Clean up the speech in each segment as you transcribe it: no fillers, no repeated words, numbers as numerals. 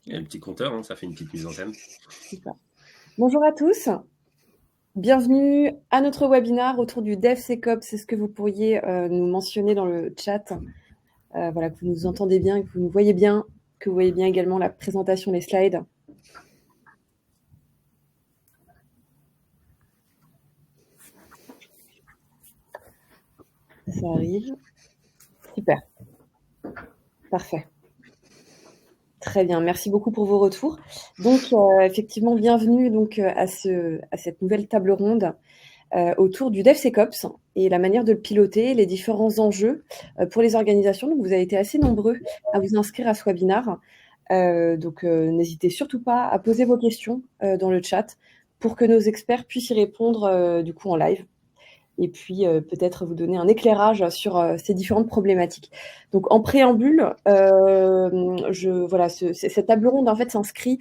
Il y a le petit compteur, hein, ça fait une petite mise en scène. Super. Bonjour à tous, bienvenue à notre webinaire autour du DevSecOps. Est-ce que vous pourriez nous mentionner dans le chat, voilà, que vous nous entendez bien, que vous nous voyez bien, que vous voyez bien également la présentation, les slides. Ça arrive. Super. Parfait. Très bien, merci beaucoup pour vos retours. Donc, effectivement, bienvenue donc, à cette nouvelle table ronde autour du DevSecOps et la manière de le piloter, les différents enjeux pour les organisations. Donc, vous avez été assez nombreux à vous inscrire à ce webinaire. Donc, n'hésitez surtout pas à poser vos questions dans le chat pour que nos experts puissent y répondre du coup en live et puis peut-être vous donner un éclairage sur ces différentes problématiques. Donc en préambule, voilà, cette table ronde en fait s'inscrit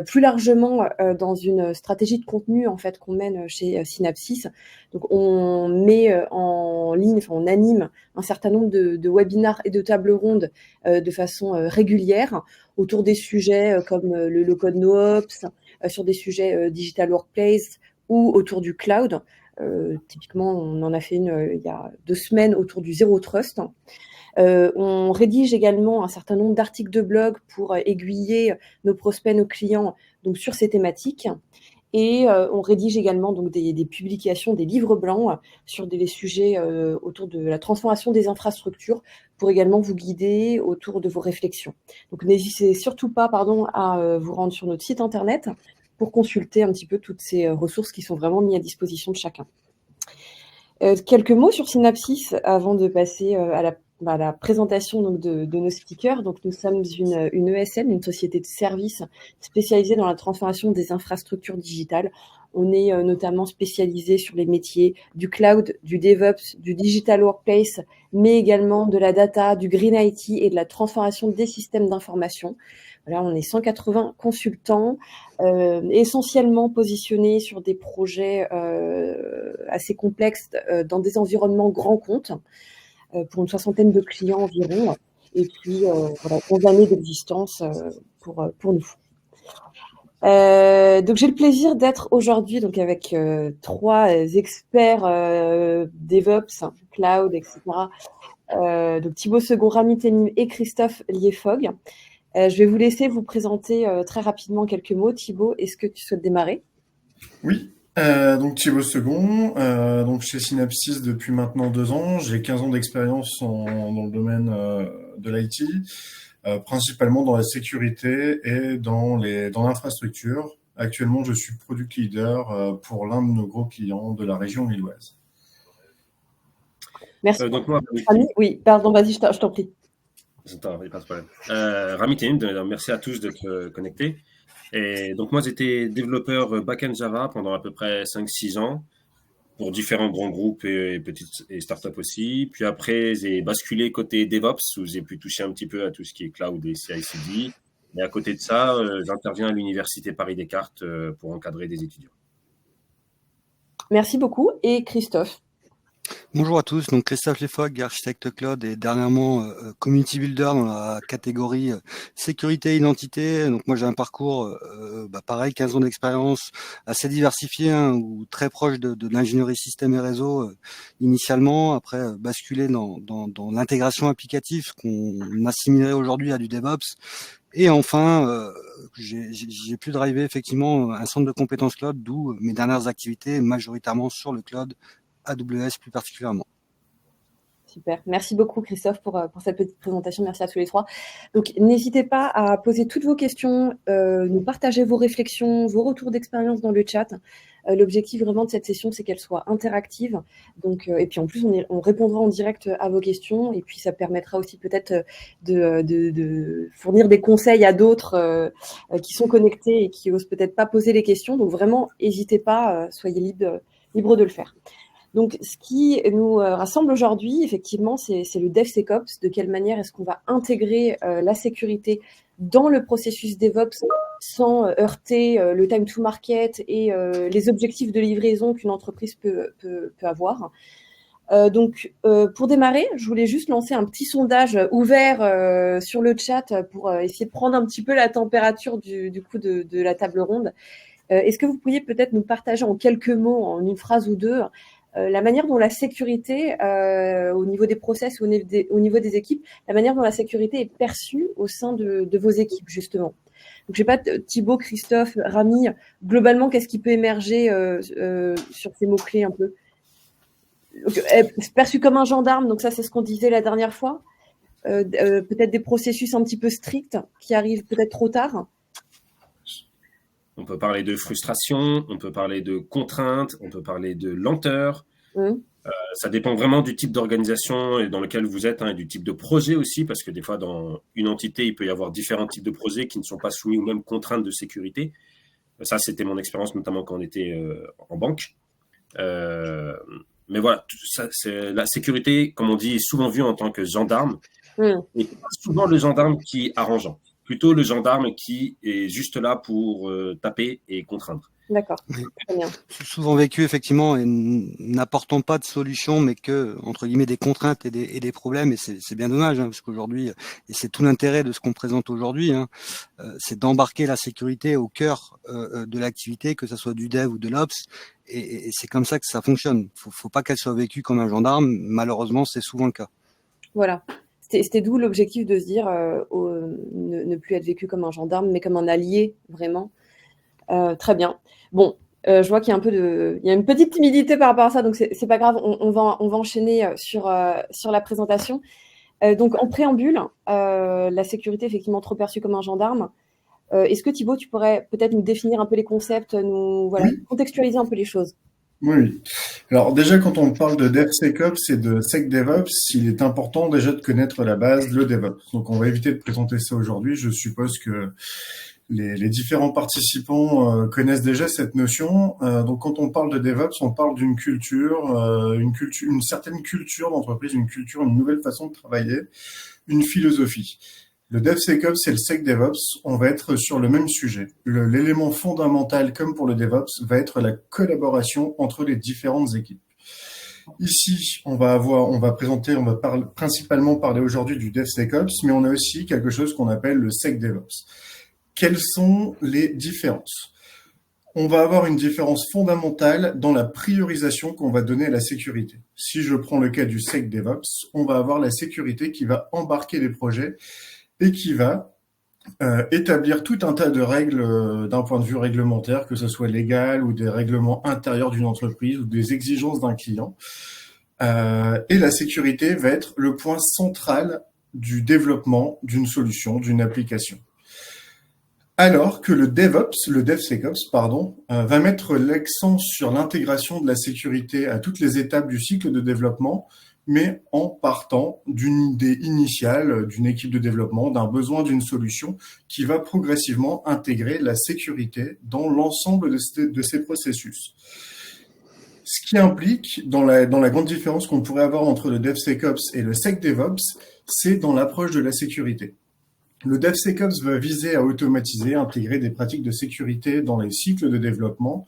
plus largement dans une stratégie de contenu en fait qu'on mène chez Synapsys. Donc on met en ligne, enfin on anime un certain nombre de webinars et de tables rondes de façon régulière autour des sujets comme le code NoOps, sur des sujets digital workplace ou autour du cloud. Typiquement, on en a fait une il y a 2 semaines autour du Zero Trust. On rédige également un certain nombre d'articles de blog pour aiguiller nos prospects, nos clients donc sur ces thématiques. Et on rédige également donc des publications, des livres blancs sur des sujets autour de la transformation des infrastructures pour également vous guider autour de vos réflexions. Donc n'hésitez surtout pas à vous rendre sur notre site internet pour consulter un petit peu toutes ces ressources qui sont vraiment mises à disposition de chacun. Quelques mots sur Synapsys avant de passer à la présentation donc, de nos speakers. Donc, nous sommes une ESN, une société de services spécialisée dans la transformation des infrastructures digitales. On est notamment spécialisé sur les métiers du cloud, du DevOps, du digital workplace, mais également de la data, du green IT et de la transformation des systèmes d'information. Voilà, on est 180 consultants, essentiellement positionnés sur des projets assez complexes dans des environnements grands comptes pour une soixantaine de clients environ. Et puis, voilà, 11 années d'existence pour nous. Donc j'ai le plaisir d'être aujourd'hui donc avec trois experts DevOps, cloud, etc. Donc Thibaut Second, Rami Temim et Christophe Liefog. Je vais vous laisser vous présenter très rapidement quelques mots. Thibaut, est-ce que tu souhaites démarrer? Oui, donc Thibaut Second, donc chez Synapsys depuis maintenant 2 ans. J'ai 15 ans d'expérience dans le domaine de l'IT, principalement dans la sécurité et dans l'infrastructure. Actuellement, je suis product leader pour l'un de nos gros clients de la région lilloise. Merci. Donc moi, Oui, pardon, vas-y, je t'en prie. Attends, il n'y a pas de problème. Rami Temim, merci à tous d'être connectés. Et donc moi, j'étais développeur back-end Java pendant à peu près 5-6 ans pour différents grands groupes et petites et startups aussi. Puis après, j'ai basculé côté DevOps où j'ai pu toucher un petit peu à tout ce qui est cloud et CI/CD. Et à côté de ça, j'interviens à l'université Paris-Descartes pour encadrer des étudiants. Merci beaucoup. Et Christophe? Bonjour à tous, donc Christophe Liefog, architecte cloud et dernièrement community builder dans la catégorie sécurité et identité. Donc moi j'ai un parcours pareil, 15 ans d'expérience assez diversifié, hein, ou très proche de l'ingénierie système et réseau initialement, après basculer dans l'intégration applicative qu'on assimilerait aujourd'hui à du DevOps. Et enfin, j'ai pu driver effectivement un centre de compétences cloud, d'où mes dernières activités majoritairement sur le cloud, AWS plus particulièrement. Super. Merci beaucoup, Christophe, pour cette petite présentation. Merci à tous les trois. Donc, n'hésitez pas à poser toutes vos questions, nous partager vos réflexions, vos retours d'expérience dans le chat. L'objectif vraiment de cette session, c'est qu'elle soit interactive. Donc, et puis en plus, on répondra en direct à vos questions. Et puis, ça permettra aussi peut-être de fournir des conseils à d'autres qui sont connectés et qui osent peut-être pas poser les questions. Donc, vraiment, n'hésitez pas, soyez libre de le faire. Donc, ce qui nous rassemble aujourd'hui, effectivement, c'est le DevSecOps. De quelle manière est-ce qu'on va intégrer la sécurité dans le processus DevOps sans heurter le time to market et les objectifs de livraison qu'une entreprise peut avoir. Pour démarrer, je voulais juste lancer un petit sondage ouvert sur le chat pour essayer de prendre un petit peu la température du coup de la table ronde. Est-ce que vous pourriez peut-être nous partager en quelques mots, en une phrase ou deux, la manière dont la sécurité, au niveau des process, au niveau des équipes, la manière dont la sécurité est perçue au sein de vos équipes, justement. Donc, je sais pas, Thibaut, Christophe, Rami, globalement, qu'est-ce qui peut émerger sur ces mots-clés un peu? Perçu comme un gendarme, donc ça, c'est ce qu'on disait la dernière fois. Peut-être des processus un petit peu stricts qui arrivent peut-être trop tard. On peut parler de frustration, on peut parler de contraintes, on peut parler de lenteur. Ça dépend vraiment du type d'organisation dans lequel vous êtes, et du type de projet aussi, parce que des fois, dans une entité, il peut y avoir différents types de projets qui ne sont pas soumis aux mêmes contraintes de sécurité. Ça, c'était mon expérience, notamment quand on était en banque. Mais voilà, la sécurité, comme on dit, est souvent vue en tant que gendarme, et pas souvent le gendarme qui est arrangeant. Plutôt le gendarme qui est juste là pour taper et contraindre. D'accord, très bien. Souvent vécu effectivement et n'apportant pas de solution, mais que entre guillemets des contraintes et des problèmes. Et c'est bien dommage, parce qu'aujourd'hui, et c'est tout l'intérêt de ce qu'on présente aujourd'hui, c'est d'embarquer la sécurité au cœur de l'activité, que ce soit du dev ou de l'ops. Et c'est comme ça que ça fonctionne. Faut pas qu'elle soit vécue comme un gendarme. Malheureusement, c'est souvent le cas. Voilà. C'était d'où l'objectif de se dire ne plus être vécu comme un gendarme, mais comme un allié, vraiment. Très bien. Bon, je vois qu'il y a il y a une petite timidité par rapport à ça, donc c'est pas grave. On va enchaîner sur la présentation. Donc, en préambule, la sécurité effectivement trop perçue comme un gendarme. Est-ce que Thibaut, tu pourrais peut-être nous définir un peu les concepts, contextualiser un peu les choses? Oui. Alors déjà, quand on parle de DevSecOps et de SecDevOps, il est important déjà de connaître la base, le DevOps. Donc on va éviter de présenter ça aujourd'hui. Je suppose que les différents participants connaissent déjà cette notion. Donc quand on parle de DevOps, on parle d'une culture, une certaine culture d'entreprise, une culture, une nouvelle façon de travailler, une philosophie. Le DevSecOps et le SecDevOps, on va être sur le même sujet. L'élément fondamental, comme pour le DevOps, va être la collaboration entre les différentes équipes. Ici, on va principalement parler aujourd'hui du DevSecOps, mais on a aussi quelque chose qu'on appelle le SecDevOps. Quelles sont les différences? On va avoir une différence fondamentale dans la priorisation qu'on va donner à la sécurité. Si je prends le cas du SecDevOps, on va avoir la sécurité qui va embarquer les projets et qui va établir tout un tas de règles d'un point de vue réglementaire, que ce soit légal ou des règlements intérieurs d'une entreprise ou des exigences d'un client. Et la sécurité va être le point central du développement d'une solution, d'une application. Alors que le DevSecOps, va mettre l'accent sur l'intégration de la sécurité à toutes les étapes du cycle de développement, mais en partant d'une idée initiale d'une équipe de développement, d'un besoin d'une solution qui va progressivement intégrer la sécurité dans l'ensemble de ces processus. Ce qui implique, dans la grande différence qu'on pourrait avoir entre le DevSecOps et le SecDevOps, c'est dans l'approche de la sécurité. Le DevSecOps va viser à automatiser, intégrer des pratiques de sécurité dans les cycles de développement.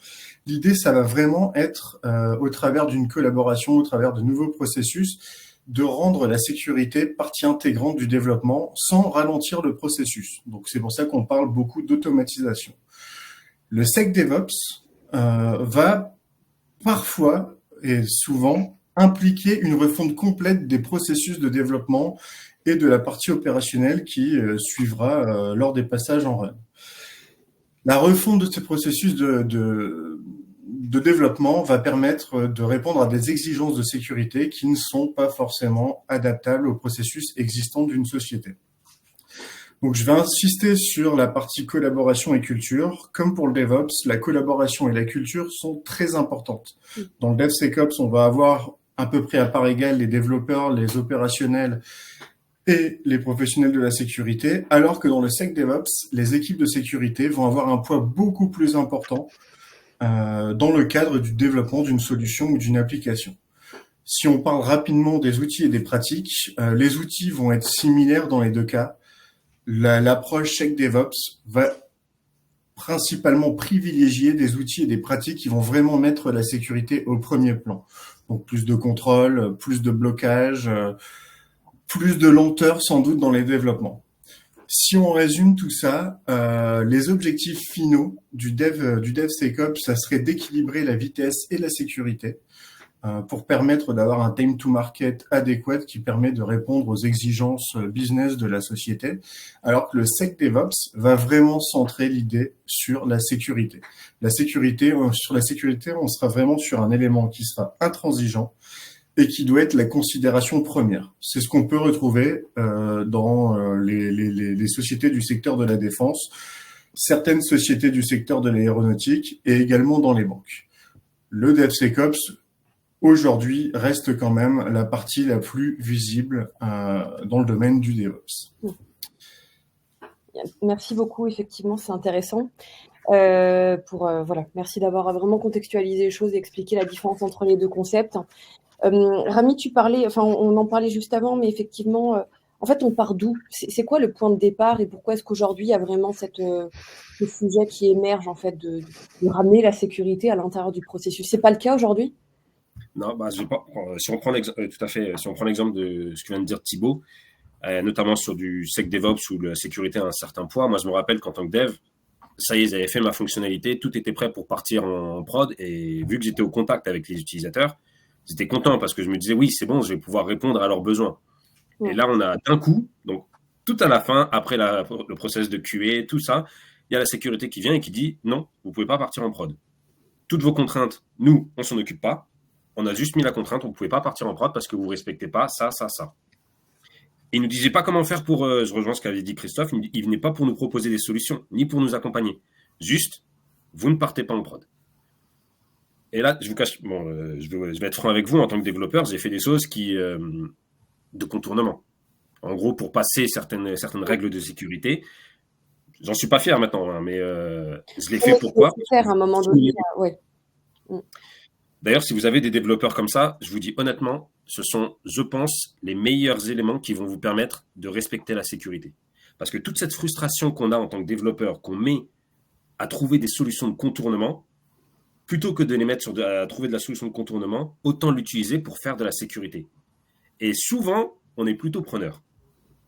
L'idée, ça va vraiment être, au travers d'une collaboration, au travers de nouveaux processus, de rendre la sécurité partie intégrante du développement sans ralentir le processus. Donc, c'est pour ça qu'on parle beaucoup d'automatisation. Le SecDevOps va parfois et souvent impliquer une refonte complète des processus de développement et de la partie opérationnelle qui suivra lors des passages en run. La refonte de ces processus de développement va permettre de répondre à des exigences de sécurité qui ne sont pas forcément adaptables aux processus existants d'une société. Donc, je vais insister sur la partie collaboration et culture. Comme pour le DevOps, la collaboration et la culture sont très importantes. Dans le DevSecOps, on va avoir à peu près à part égale les développeurs, les opérationnels et les professionnels de la sécurité, alors que dans le SecDevOps, les équipes de sécurité vont avoir un poids beaucoup plus important dans le cadre du développement d'une solution ou d'une application. Si on parle rapidement des outils et des pratiques, les outils vont être similaires dans les deux cas. L'approche SecDevOps va principalement privilégier des outils et des pratiques qui vont vraiment mettre la sécurité au premier plan. Donc plus de contrôle, plus de blocage, plus de lenteur sans doute dans les développements. Si on résume tout ça, les objectifs finaux du DevSecOps, ça serait d'équilibrer la vitesse et la sécurité pour permettre d'avoir un time to market adéquat qui permet de répondre aux exigences business de la société, alors que le SecDevOps va vraiment centrer l'idée sur la sécurité. Sur la sécurité, on sera vraiment sur un élément qui sera intransigeant et qui doit être la considération première. C'est ce qu'on peut retrouver dans les sociétés du secteur de la défense, certaines sociétés du secteur de l'aéronautique et également dans les banques. Le DevSecOps, aujourd'hui, reste quand même la partie la plus visible dans le domaine du DevOps. Merci beaucoup, effectivement, c'est intéressant. Merci d'avoir vraiment contextualisé les choses et expliqué la différence entre les deux concepts. Rami, on en parlait juste avant, mais effectivement, en fait, on part d'où? C'est quoi le point de départ et pourquoi est-ce qu'aujourd'hui, il y a vraiment ce sujet qui émerge, en fait, de ramener la sécurité à l'intérieur du processus? C'est pas le cas aujourd'hui? Non, je vais pas. Si on prend tout à fait, si on prend l'exemple de ce que vient de dire Thibaut, notamment sur du SecDevOps où la sécurité a un certain poids, moi je me rappelle qu'en tant que dev, ça y est, ils avaient fait ma fonctionnalité, tout était prêt pour partir en prod, et vu que j'étais au contact avec les utilisateurs, j'étais content parce que je me disais oui, c'est bon, je vais pouvoir répondre à leurs besoins. Ouais. Et là, on a d'un coup, donc tout à la fin, après le process de QA, tout ça, il y a la sécurité qui vient et qui dit non, vous pouvez pas partir en prod. Toutes vos contraintes, nous, on s'en occupe pas. On a juste mis la contrainte, on ne pouvait pas partir en prod parce que vous ne respectez pas ça. Et il ne nous disait pas comment faire pour, je rejoins ce qu'avait dit Christophe, il ne venait pas pour nous proposer des solutions, ni pour nous accompagner. Juste, vous ne partez pas en prod. Et là, je vous cache, je vais être franc avec vous, en tant que développeur, j'ai fait des choses de contournement. En gros, pour passer certaines règles de sécurité, j'en suis pas fier maintenant, hein, mais je l'ai fait pourquoi? Faire à un moment donné, ouais. D'ailleurs, si vous avez des développeurs comme ça, je vous dis honnêtement, ce sont, je pense, les meilleurs éléments qui vont vous permettre de respecter la sécurité. Parce que toute cette frustration qu'on a en tant que développeur, qu'on met à trouver des solutions de contournement, plutôt que de les mettre à trouver de la solution de contournement, autant l'utiliser pour faire de la sécurité. Et souvent, on est plutôt preneur.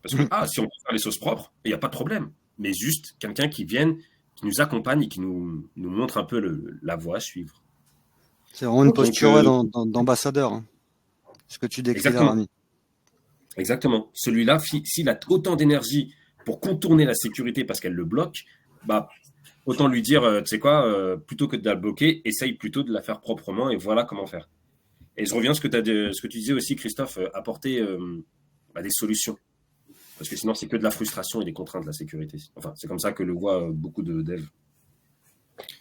Parce que, si on peut faire les choses propres, il n'y a pas de problème. Mais juste quelqu'un qui vienne, qui nous accompagne et qui nous montre un peu la voie à suivre. C'est vraiment une posture d'ambassadeur, hein, ce que tu décris là, Rami. Exactement. Celui-là, s'il a autant d'énergie pour contourner la sécurité parce qu'elle le bloque, autant lui dire, tu sais quoi, plutôt que de la bloquer, essaye plutôt de la faire proprement et voilà comment faire. Et je reviens à ce que tu disais aussi, Christophe, apporter des solutions. Parce que sinon, c'est que de la frustration et des contraintes de la sécurité. Enfin, c'est comme ça que le voient beaucoup de devs.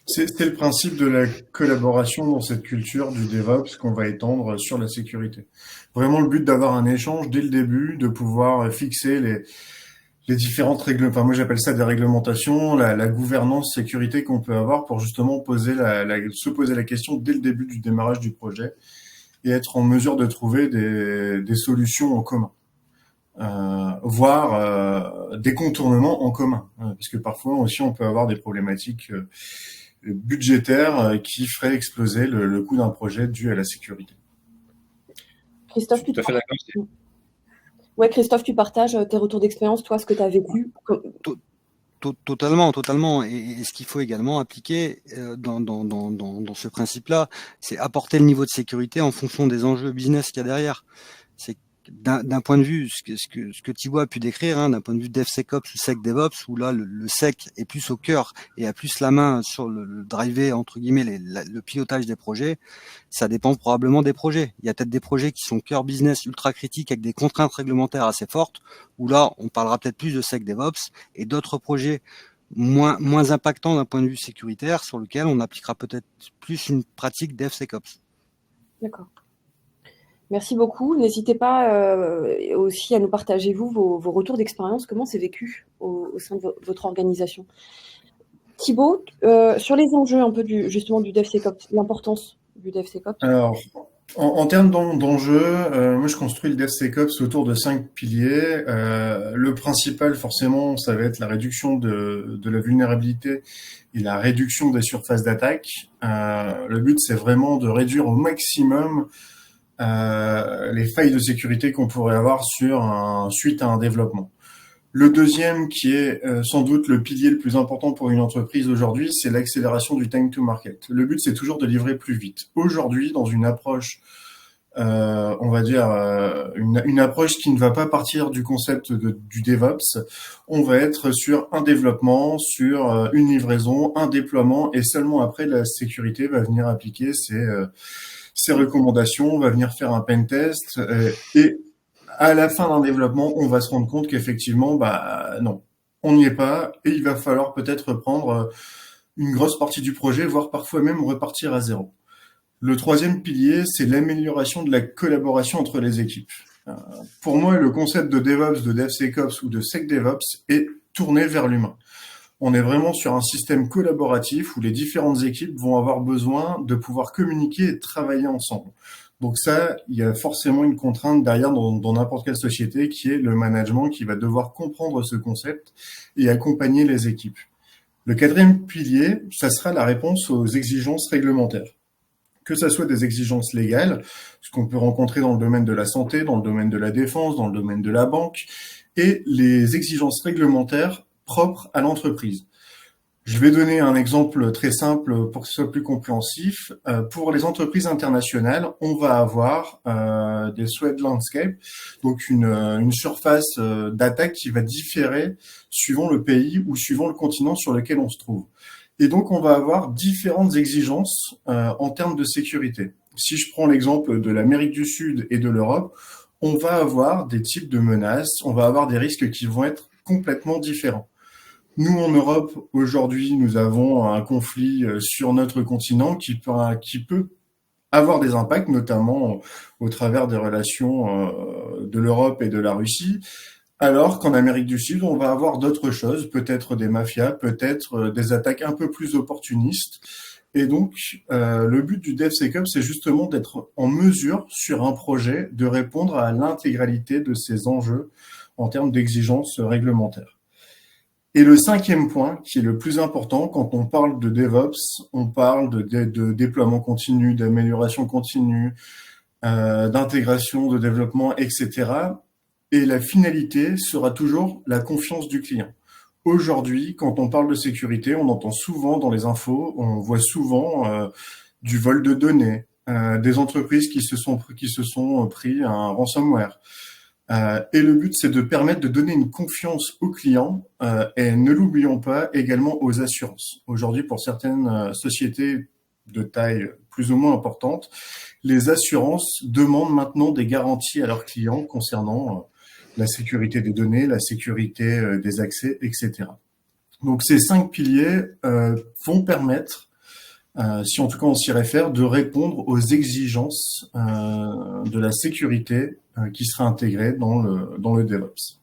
C'est le principe de la collaboration dans cette culture du DevOps qu'on va étendre sur la sécurité. Vraiment le but d'avoir un échange dès le début, de pouvoir fixer les différentes règles. Enfin, moi j'appelle ça des réglementations, la gouvernance sécurité qu'on peut avoir pour justement se poser la question dès le début du démarrage du projet et être en mesure de trouver des solutions en commun. Voire des contournements en commun, parce que parfois aussi on peut avoir des problématiques budgétaires qui feraient exploser le coût d'un projet dû à la sécurité. Christophe, Christophe, tu partages tes retours d'expérience, toi, ce que tu as vécu? Totalement. Et ce qu'il faut également appliquer dans ce principe-là, c'est apporter le niveau de sécurité en fonction des enjeux business qu'il y a derrière. C'est d'un point de vue, ce que Thibaut a pu décrire, hein, d'un point de vue DevSecOps ou SecDevOps, où là le Sec est plus au cœur et a plus la main sur le driver, entre guillemets, le pilotage des projets, ça dépend probablement des projets. Il y a peut-être des projets qui sont cœur business ultra critiques avec des contraintes réglementaires assez fortes, où là on parlera peut-être plus de SecDevOps, et d'autres projets moins impactants d'un point de vue sécuritaire, sur lequel on appliquera peut-être plus une pratique DevSecOps. D'accord. Merci beaucoup. N'hésitez pas aussi à nous partager, vos retours d'expérience, comment c'est vécu au sein de votre organisation. Thibaut, sur les enjeux un peu justement du DevSecOps, l'importance du DevSecOps. Alors, en termes d'enjeux, moi je construis le DevSecOps autour de 5 piliers. Le principal, forcément, ça va être la réduction de la vulnérabilité et la réduction des surfaces d'attaque. Le but, c'est vraiment de réduire au maximum les failles de sécurité qu'on pourrait avoir suite à un développement. Le deuxième, qui est sans doute le pilier le plus important pour une entreprise aujourd'hui, c'est l'accélération du time to market. Le but, c'est toujours de livrer plus vite. Aujourd'hui, dans une approche, on va dire, une approche qui ne va pas partir du concept du DevOps, on va être sur un développement, sur une livraison, un déploiement, et seulement après, la sécurité va venir appliquer ses recommandations, on va venir faire un pen test, et à la fin d'un développement, on va se rendre compte qu'effectivement, non, on n'y est pas, et il va falloir peut-être prendre une grosse partie du projet, voire parfois même repartir à zéro. Le troisième pilier, c'est l'amélioration de la collaboration entre les équipes. Pour moi, le concept de DevOps, de DevSecOps ou de SecDevOps est tourné vers l'humain. On est vraiment sur un système collaboratif où les différentes équipes vont avoir besoin de pouvoir communiquer et travailler ensemble. Donc ça, il y a forcément une contrainte derrière dans n'importe quelle société qui est le management qui va devoir comprendre ce concept et accompagner les équipes. Le quatrième pilier, ça sera la réponse aux exigences réglementaires. Que ça soit des exigences légales, ce qu'on peut rencontrer dans le domaine de la santé, dans le domaine de la défense, dans le domaine de la banque, et les exigences réglementaires propres à l'entreprise. Je vais donner un exemple très simple pour que ce soit plus compréhensif. Pour les entreprises internationales, on va avoir des threat landscape, donc une surface d'attaque qui va différer suivant le pays ou suivant le continent sur lequel on se trouve. Et donc, on va avoir différentes exigences en termes de sécurité. Si je prends l'exemple de l'Amérique du Sud et de l'Europe, on va avoir des types de menaces, on va avoir des risques qui vont être complètement différents. Nous, en Europe, aujourd'hui, nous avons un conflit sur notre continent qui peut avoir des impacts, notamment au travers des relations de l'Europe et de la Russie, alors qu'en Amérique du Sud, on va avoir d'autres choses, peut-être des mafias, peut-être des attaques un peu plus opportunistes. Et donc, le but du DevSecOps, c'est justement d'être en mesure, sur un projet, de répondre à l'intégralité de ces enjeux en termes d'exigences réglementaires. Et le cinquième point, qui est le plus important, quand on parle de DevOps, on parle de déploiement continu, d'amélioration continue, d'intégration, de développement, etc. Et la finalité sera toujours la confiance du client. Aujourd'hui, quand on parle de sécurité, on entend souvent dans les infos, on voit souvent du vol de données, des entreprises qui se sont pris un ransomware. Et le but, c'est de permettre de donner une confiance aux clients et ne l'oublions pas également aux assurances. Aujourd'hui, pour certaines sociétés de taille plus ou moins importante, les assurances demandent maintenant des garanties à leurs clients concernant la sécurité des données, la sécurité des accès, etc. Donc ces 5 piliers vont permettre, si en tout cas on s'y réfère, de répondre aux exigences de la sécurité qui sera intégrée dans le DevOps.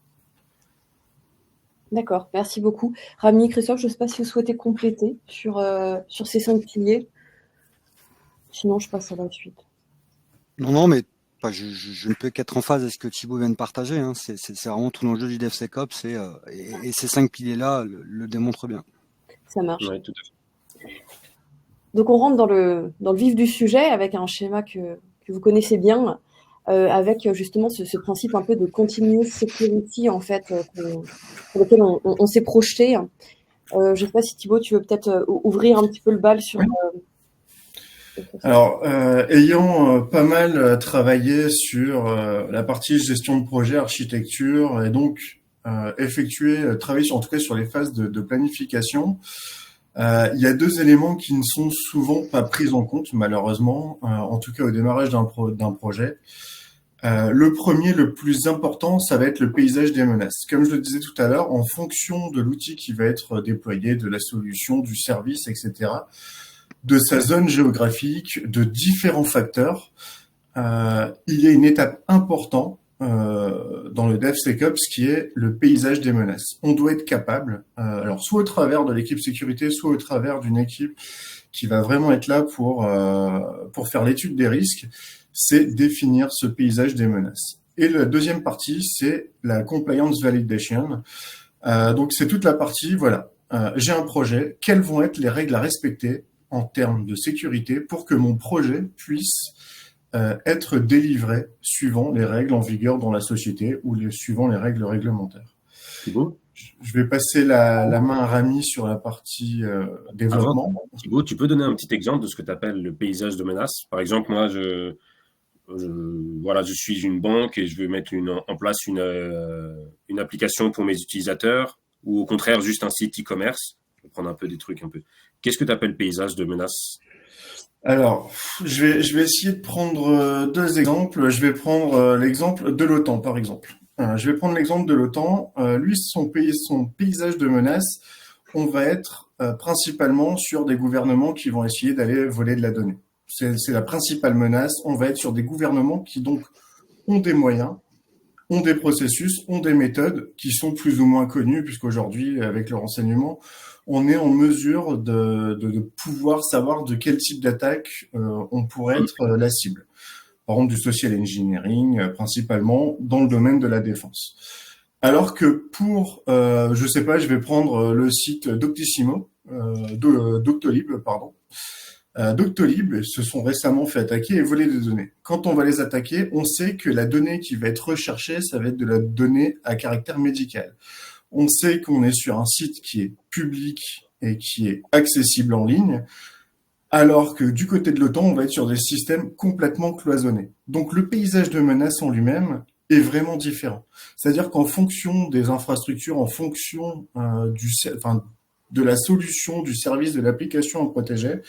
D'accord, merci beaucoup. Rami, Christophe, je ne sais pas si vous souhaitez compléter sur ces 5 piliers. Sinon, je passe à la suite. Non, mais je ne peux qu'être en phase avec ce que Thibaut vient de partager. Hein. C'est vraiment tout l'enjeu du DevSecOps et ces 5 piliers-là le démontrent bien. Ça marche. Oui, tout à fait. Donc, on rentre dans le vif du sujet avec un schéma que vous connaissez bien, avec justement ce principe un peu de continuous security, en fait, pour lequel on s'est projeté. Je ne sais pas si Thibaut, tu veux peut-être ouvrir un petit peu le bal sur... Oui. Alors, ayant pas mal travaillé sur la partie gestion de projet, architecture, et donc travaillé en tout cas sur les phases de planification, il y a 2 éléments qui ne sont souvent pas pris en compte, malheureusement, en tout cas au démarrage d'un projet. Le premier, le plus important, ça va être le paysage des menaces. Comme je le disais tout à l'heure, en fonction de l'outil qui va être déployé, de la solution, du service, etc., de sa zone géographique, de différents facteurs, il y a une étape importante dans le DevSecOps qui est le paysage des menaces. On doit être capable, alors soit au travers de l'équipe sécurité, soit au travers d'une équipe qui va vraiment être là pour faire l'étude des risques, c'est définir ce paysage des menaces. Et la deuxième partie, c'est la compliance validation. Donc c'est toute la partie, voilà, j'ai un projet, quelles vont être les règles à respecter en termes de sécurité pour que mon projet puisse être délivré suivant les règles en vigueur dans la société ou suivant les règles réglementaires. Thibaut, Je vais passer la main à Rami sur la partie développement. Thibaut, tu peux donner un petit exemple de ce que tu appelles le paysage de menace? Par exemple, moi, voilà, je suis une banque et je veux mettre en place une application pour mes utilisateurs, ou au contraire juste un site e-commerce. Je vais prendre un peu des trucs un peu. Qu'est-ce que tu appelles paysage de menace? Alors, je vais essayer de prendre deux exemples. Je vais prendre l'exemple de l'OTAN, par exemple. Je vais prendre l'exemple de l'OTAN. Lui, son paysage de menace, on va être principalement sur des gouvernements qui vont essayer d'aller voler de la donnée. C'est la principale menace. On va être sur des gouvernements qui donc ont des moyens, ont des processus, ont des méthodes qui sont plus ou moins connues, puisqu'aujourd'hui, avec le renseignement, on est en mesure de pouvoir savoir de quel type d'attaque on pourrait être la cible. Par exemple, du social engineering, principalement dans le domaine de la défense. Alors que pour, je sais pas, je vais prendre le site Doctissimo, Doctolib, pardon. Doctolib se sont récemment fait attaquer et voler des données. Quand on va les attaquer, on sait que la donnée qui va être recherchée, ça va être de la donnée à caractère médical. On sait qu'on est sur un site qui est public et qui est accessible en ligne, alors que du côté de l'OTAN, on va être sur des systèmes complètement cloisonnés. Donc le paysage de menace en lui-même est vraiment différent. C'est-à-dire qu'en fonction des infrastructures, en fonction de la solution, du service, de l'application à protéger,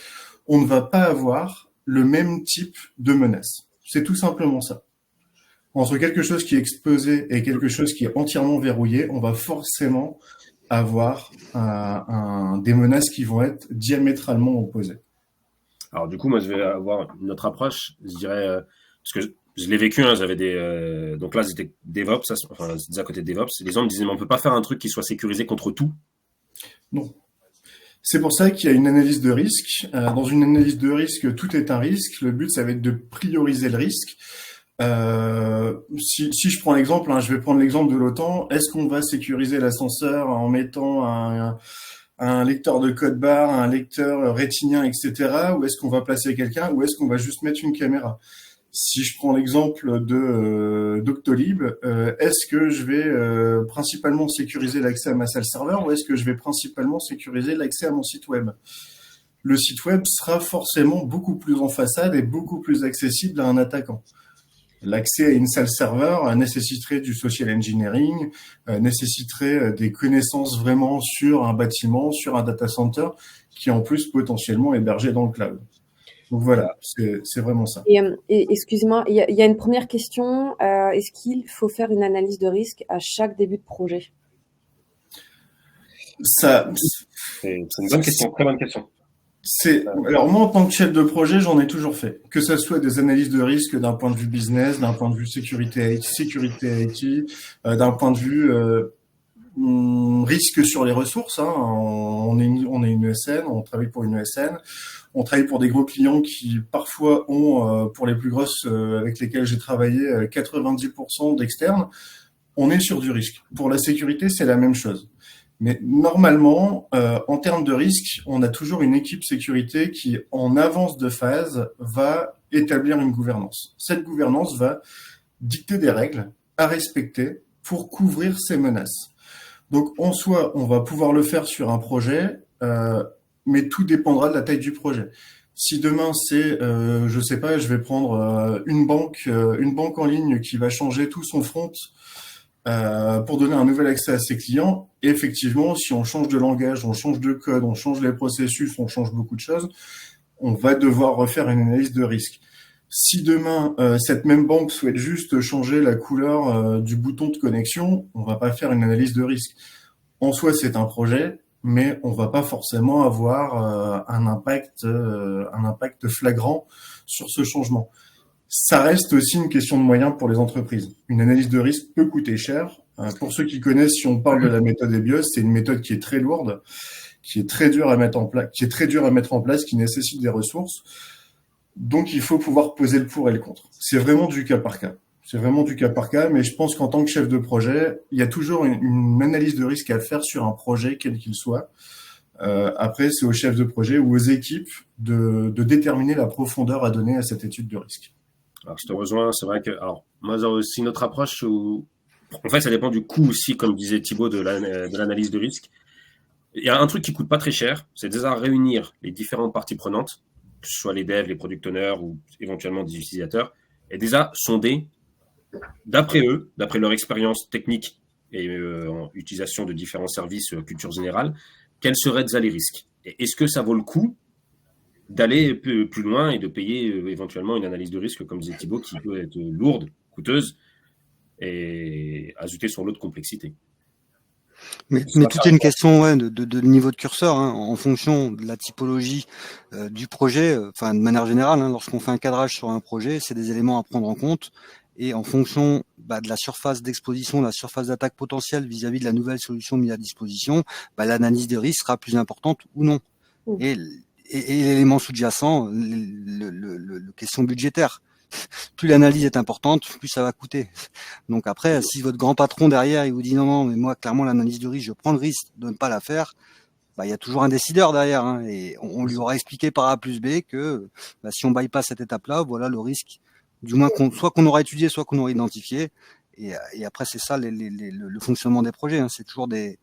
on ne va pas avoir le même type de menace. C'est tout simplement ça. Entre quelque chose qui est exposé et quelque chose qui est entièrement verrouillé, on va forcément avoir des menaces qui vont être diamétralement opposées. Alors du coup, moi, je vais avoir une autre approche. Je dirais, parce que je l'ai vécu, hein, j'avais donc là, c'était DevOps, c'était à côté de DevOps. Les gens me disaient, mais on peut pas faire un truc qui soit sécurisé contre tout. Non. C'est pour ça qu'il y a une analyse de risque. Dans une analyse de risque, tout est un risque. Le but, ça va être de prioriser le risque. Si je prends l'exemple, je vais prendre l'exemple de l'OTAN. Est-ce qu'on va sécuriser l'ascenseur en mettant un lecteur de code barre, un lecteur rétinien, etc. Ou est-ce qu'on va placer quelqu'un, ou est-ce qu'on va juste mettre une caméra? Si je prends l'exemple de Doctolib, est-ce que je vais principalement sécuriser l'accès à ma salle serveur, ou est-ce que je vais principalement sécuriser l'accès à mon site web? Le site web sera forcément beaucoup plus en façade et beaucoup plus accessible à un attaquant. L'accès à une salle serveur nécessiterait du social engineering, nécessiterait des connaissances vraiment sur un bâtiment, sur un data center, qui en plus potentiellement hébergé dans le cloud. Donc voilà, c'est vraiment ça. Et excuse-moi, il y a une première question. Est-ce qu'il faut faire une analyse de risque à chaque début de projet? C'est une bonne question, très bonne question. Alors moi, en tant que chef de projet, j'en ai toujours fait. Que ce soit des analyses de risque d'un point de vue business, d'un point de vue sécurité IT, d'un point de vue risque sur les ressources. On est une ESN, on travaille pour une ESN. On travaille pour des gros clients qui parfois ont, pour les plus grosses avec lesquelles j'ai travaillé, 90% d'externes. On est sur du risque. Pour la sécurité, c'est la même chose. Mais normalement, en termes de risque, on a toujours une équipe sécurité qui, en avance de phase, va établir une gouvernance. Cette gouvernance va dicter des règles à respecter pour couvrir ces menaces. Donc, en soi, on va pouvoir le faire sur un projet, mais tout dépendra de la taille du projet. Si demain c'est, je sais pas, je vais prendre une banque en ligne qui va changer tout son front pour donner un nouvel accès à ses clients, effectivement, si on change de langage, on change de code, on change les processus, on change beaucoup de choses, on va devoir refaire une analyse de risque. Si demain, cette même banque souhaite juste changer la couleur du bouton de connexion, on va pas faire une analyse de risque. En soi, c'est un projet, mais on va pas forcément avoir un impact flagrant sur ce changement. Ça reste aussi une question de moyens pour les entreprises. Une analyse de risque peut coûter cher. Pour ceux qui connaissent, si on parle de la méthode EBIOS, c'est une méthode qui est très lourde, qui est très dure à mettre en place, qui nécessite des ressources. Donc, il faut pouvoir peser le pour et le contre. C'est vraiment du cas par cas. Mais je pense qu'en tant que chef de projet, il y a toujours une analyse de risque à faire sur un projet, quel qu'il soit. Après, c'est au chef de projet ou aux équipes de déterminer la profondeur à donner à cette étude de risque. Alors, je te rejoins. C'est vrai que, alors, moi, j'ai aussi notre approche où, en fait, ça dépend du coût aussi, comme disait Thibaut, de l'analyse de risque. Il y a un truc qui coûte pas très cher, c'est déjà réunir les différentes parties prenantes, que ce soit les devs, les product owners ou éventuellement des utilisateurs, et déjà sonder, d'après eux, d'après leur expérience technique et en utilisation de différents services culture générale, quels seraient déjà les risques. Et est-ce que ça vaut le coup d'aller plus loin et de payer éventuellement une analyse de risque, comme disait Thibaut, qui peut être lourde, coûteuse et ajouter son lot de complexité. Mais tout est une question de niveau de curseur, hein, en fonction de la typologie du projet. Enfin, de manière générale, hein, lorsqu'on fait un cadrage sur un projet, c'est des éléments à prendre en compte. Et en fonction de la surface d'exposition, de la surface d'attaque potentielle vis-à-vis de la nouvelle solution mise à disposition, l'analyse de risque sera plus importante ou non. Et l'élément sous-jacent, le question budgétaire. Plus l'analyse est importante, plus ça va coûter. Donc après, si votre grand patron derrière, il vous dit non, mais moi, clairement, l'analyse de risque, je prends le risque de ne pas la faire, il y a toujours un décideur derrière, hein, et on lui aura expliqué par A plus B que si on bypass cette étape-là, voilà le risque, du moins soit qu'on aura étudié, soit qu'on aura identifié. Et après, c'est ça le fonctionnement des projets, hein, c'est toujours des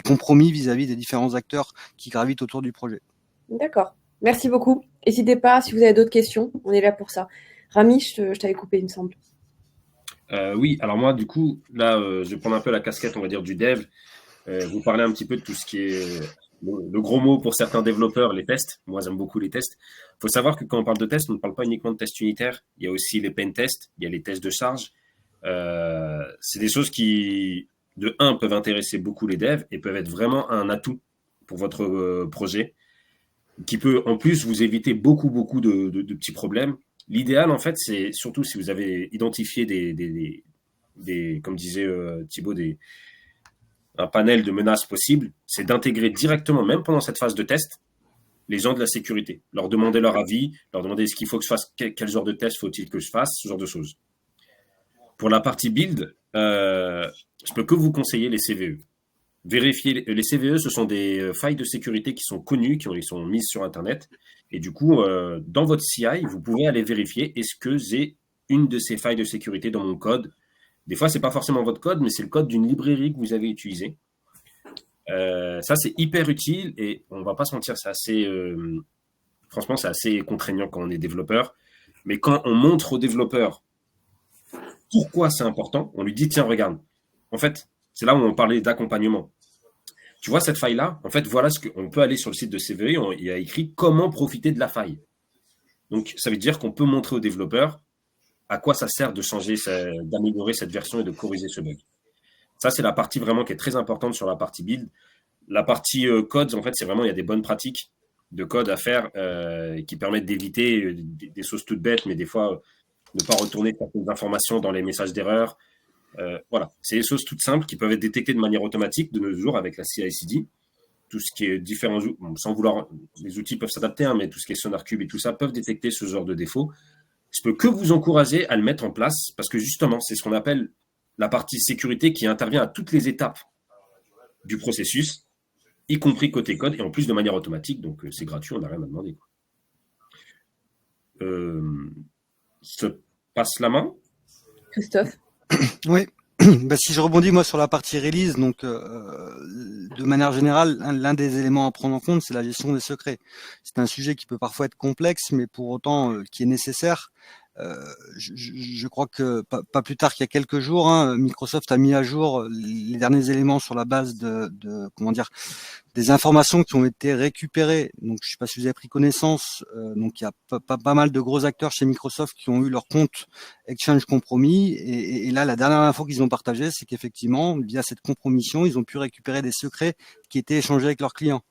compromis vis-à-vis des différents acteurs qui gravitent autour du projet. D'accord. Merci beaucoup. N'hésitez pas, si vous avez d'autres questions, on est là pour ça. Rami, je t'avais coupé, il me semble. Oui, alors moi, du coup, là, je vais prendre un peu la casquette, on va dire, du dev. Vous parlez un petit peu de tout ce qui est le gros mot pour certains développeurs, les tests. Moi, j'aime beaucoup les tests. Il faut savoir que quand on parle de tests, on ne parle pas uniquement de tests unitaires. Il y a aussi les pen tests, il y a les tests de charge. C'est des choses qui, de un, peuvent intéresser beaucoup les devs et peuvent être vraiment un atout pour votre projet, qui peut en plus vous éviter beaucoup de petits problèmes. L'idéal, en fait, c'est surtout si vous avez identifié des comme disait Thibaut, un panel de menaces possibles, c'est d'intégrer directement, même pendant cette phase de test, les gens de la sécurité. Leur demander leur avis, leur demander est-ce qu'il faut que je fasse, quel genre de test faut-il que je fasse, ce genre de choses. Pour la partie build, je peux que vous conseiller les CVE. Vérifier les CVE, ce sont des failles de sécurité qui sont connues, qui sont mises sur Internet. Et du coup, dans votre CI, vous pouvez aller vérifier est-ce que j'ai une de ces failles de sécurité dans mon code. Des fois, c'est pas forcément votre code, mais c'est le code d'une librairie que vous avez utilisée. Ça, c'est hyper utile et on va pas se mentir, c'est assez, franchement, c'est assez contraignant quand on est développeur. Mais quand on montre au développeur pourquoi c'est important, on lui dit tiens, regarde. En fait, c'est là où on parlait d'accompagnement. Tu vois cette faille-là? En fait, voilà ce qu'on peut aller sur le site de CVE, il y a écrit comment profiter de la faille. Donc, ça veut dire qu'on peut montrer aux développeurs à quoi ça sert de changer, d'améliorer cette version et de corriger ce bug. Ça, c'est la partie vraiment qui est très importante sur la partie build. La partie code, en fait, c'est vraiment, il y a des bonnes pratiques de code à faire qui permettent d'éviter des choses toutes bêtes, mais des fois, ne pas retourner certaines informations dans les messages d'erreur. Voilà, c'est des choses toutes simples qui peuvent être détectées de manière automatique de nos jours avec la CI/CD. Tout ce qui est différents, sans vouloir, les outils peuvent s'adapter, hein, mais tout ce qui est SonarCube et tout ça peuvent détecter ce genre de défauts. Je peux que vous encourager à le mettre en place parce que justement, c'est ce qu'on appelle la partie sécurité qui intervient à toutes les étapes du processus, y compris côté code et en plus de manière automatique. Donc, c'est gratuit, on n'a rien à demander. Je passe la main. Christophe. Oui. Si je rebondis moi sur la partie release, donc de manière générale, l'un des éléments à prendre en compte, c'est la gestion des secrets. C'est un sujet qui peut parfois être complexe, mais pour autant qui est nécessaire. Je crois que pas plus tard qu'il y a quelques jours, hein, Microsoft a mis à jour les derniers éléments sur la base des informations qui ont été récupérées. Donc, je sais pas si vous avez pris connaissance. Donc, il y a pas mal de gros acteurs chez Microsoft qui ont eu leur compte Exchange compromis. Et là, la dernière info qu'ils ont partagée, c'est qu'effectivement, via cette compromission, ils ont pu récupérer des secrets qui étaient échangés avec leurs clients.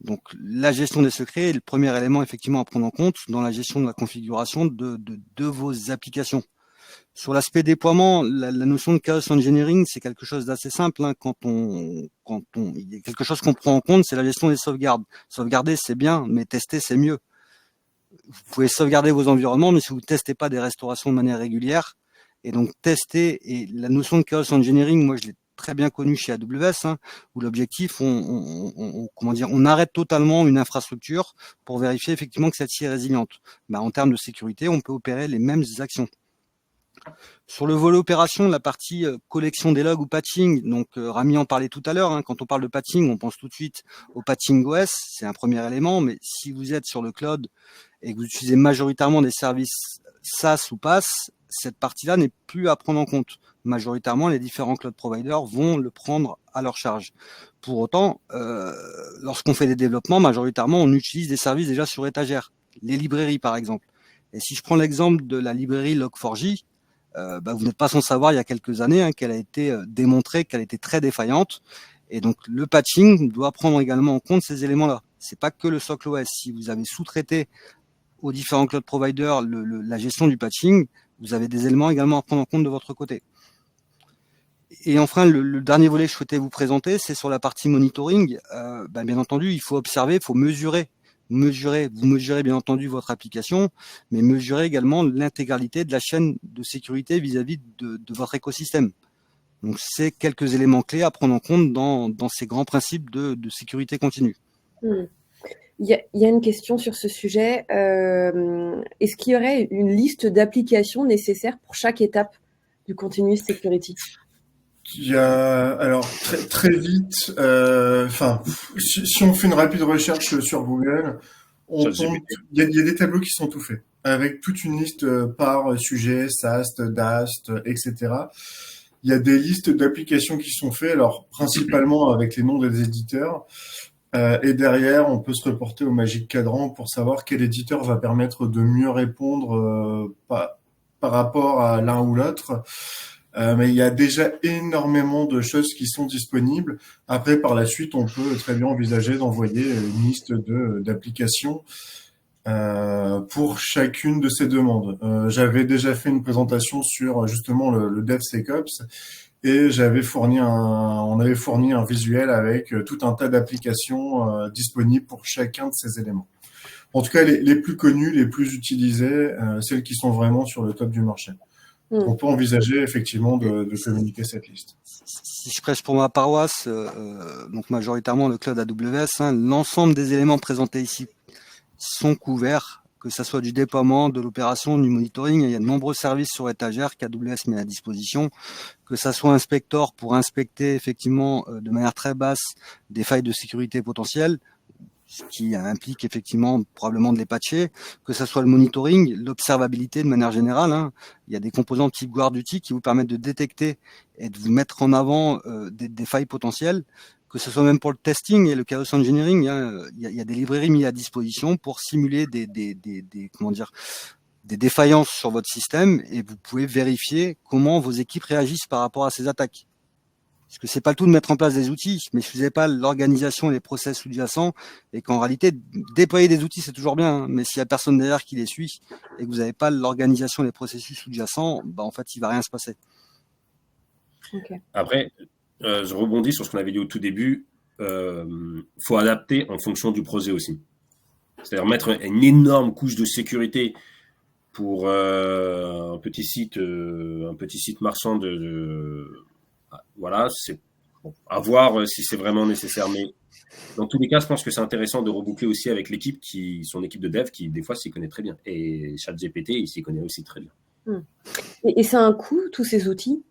Donc, la gestion des secrets est le premier élément effectivement à prendre en compte dans la gestion de la configuration de vos applications. Sur l'aspect déploiement, la notion de chaos engineering, c'est quelque chose d'assez simple. Hein, il y a quelque chose qu'on prend en compte, c'est la gestion des sauvegardes. Sauvegarder, c'est bien, mais tester, c'est mieux. Vous pouvez sauvegarder vos environnements, mais si vous ne testez pas des restaurations de manière régulière, et donc tester, et la notion de chaos engineering, moi je l'ai très bien connu chez AWS, hein, où l'objectif, on arrête totalement une infrastructure pour vérifier effectivement que celle-ci est résiliente. En termes de sécurité, on peut opérer les mêmes actions. Sur le volet opération, la partie collection des logs ou patching, donc Rami en parlait tout à l'heure, hein, quand on parle de patching, on pense tout de suite au patching OS, c'est un premier élément, mais si vous êtes sur le cloud et que vous utilisez majoritairement des services SaaS ou PaaS, cette partie-là n'est plus à prendre en compte. Majoritairement, les différents cloud providers vont le prendre à leur charge. Pour autant, lorsqu'on fait des développements, majoritairement, on utilise des services déjà sur étagère, les librairies par exemple. Et si je prends l'exemple de la librairie Log4j, vous n'êtes pas sans savoir il y a quelques années qu'elle a été démontrée qu'elle était très défaillante. Et donc le patching doit prendre également en compte ces éléments-là. C'est pas que le socle OS. Si vous avez sous-traité aux différents cloud providers la gestion du patching, vous avez des éléments également à prendre en compte de votre côté. Et enfin, le dernier volet que je souhaitais vous présenter, c'est sur la partie monitoring. Bien entendu, il faut observer, il faut mesurer. Vous mesurez bien entendu votre application, mais mesurez également l'intégralité de la chaîne de sécurité vis-à-vis de votre écosystème. Donc, c'est quelques éléments clés à prendre en compte dans ces grands principes de sécurité continue. Il y a une question sur ce sujet. Est-ce qu'il y aurait une liste d'applications nécessaires pour chaque étape du continuous security? Il y a, alors, très vite, si on fait une rapide recherche sur Google, on tombe, il y a des tableaux qui sont tout faits, avec toute une liste par sujet, SAST, DAST, etc. Il y a des listes d'applications qui sont faites, alors, principalement avec les noms des éditeurs. Et derrière, on peut se reporter au Magic Quadrant pour savoir quel éditeur va permettre de mieux répondre par rapport à l'un ou l'autre. Mais il y a déjà énormément de choses qui sont disponibles. Après, par la suite, on peut très bien envisager d'envoyer une liste d'applications pour chacune de ces demandes. J'avais déjà fait une présentation sur justement le DevSecOps et on avait fourni un visuel avec tout un tas d'applications disponibles pour chacun de ces éléments. En tout cas, les plus connus, les plus utilisés, celles qui sont vraiment sur le top du marché. On peut envisager effectivement de communiquer cette liste. Si je prêche pour ma paroisse, donc majoritairement le cloud AWS, l'ensemble des éléments présentés ici sont couverts, que ce soit du déploiement, de l'opération, du monitoring. Il y a de nombreux services sur étagère qu'AWS met à disposition, que ça soit Inspector pour inspecter effectivement de manière très basse des failles de sécurité potentielles, ce qui implique effectivement probablement de les patcher, que ça soit le monitoring, l'observabilité de manière générale. Il y a des composants type GuardDuty qui vous permettent de détecter et de vous mettre en avant des failles potentielles, que ce soit même pour le testing et le chaos engineering. Il y a des librairies mises à disposition pour simuler des défaillances sur votre système et vous pouvez vérifier comment vos équipes réagissent par rapport à ces attaques. Parce que c'est pas le tout de mettre en place des outils, mais si vous n'avez pas l'organisation et les process sous-jacents, et qu'en réalité, déployer des outils, c'est toujours bien, mais s'il y a personne derrière qui les suit, et que vous n'avez pas l'organisation et les processus sous-jacents, en fait, il va rien se passer. Okay. Après, je rebondis sur ce qu'on avait dit au tout début, faut adapter en fonction du projet aussi. C'est-à-dire mettre une énorme couche de sécurité pour un petit site marchand voilà, c'est à voir si c'est vraiment nécessaire. Mais dans tous les cas, je pense que c'est intéressant de reboucler aussi avec son équipe de dev qui, des fois, s'y connaît très bien. Et ChatGPT, il s'y connaît aussi très bien. Et ça a un coût, tous ces outils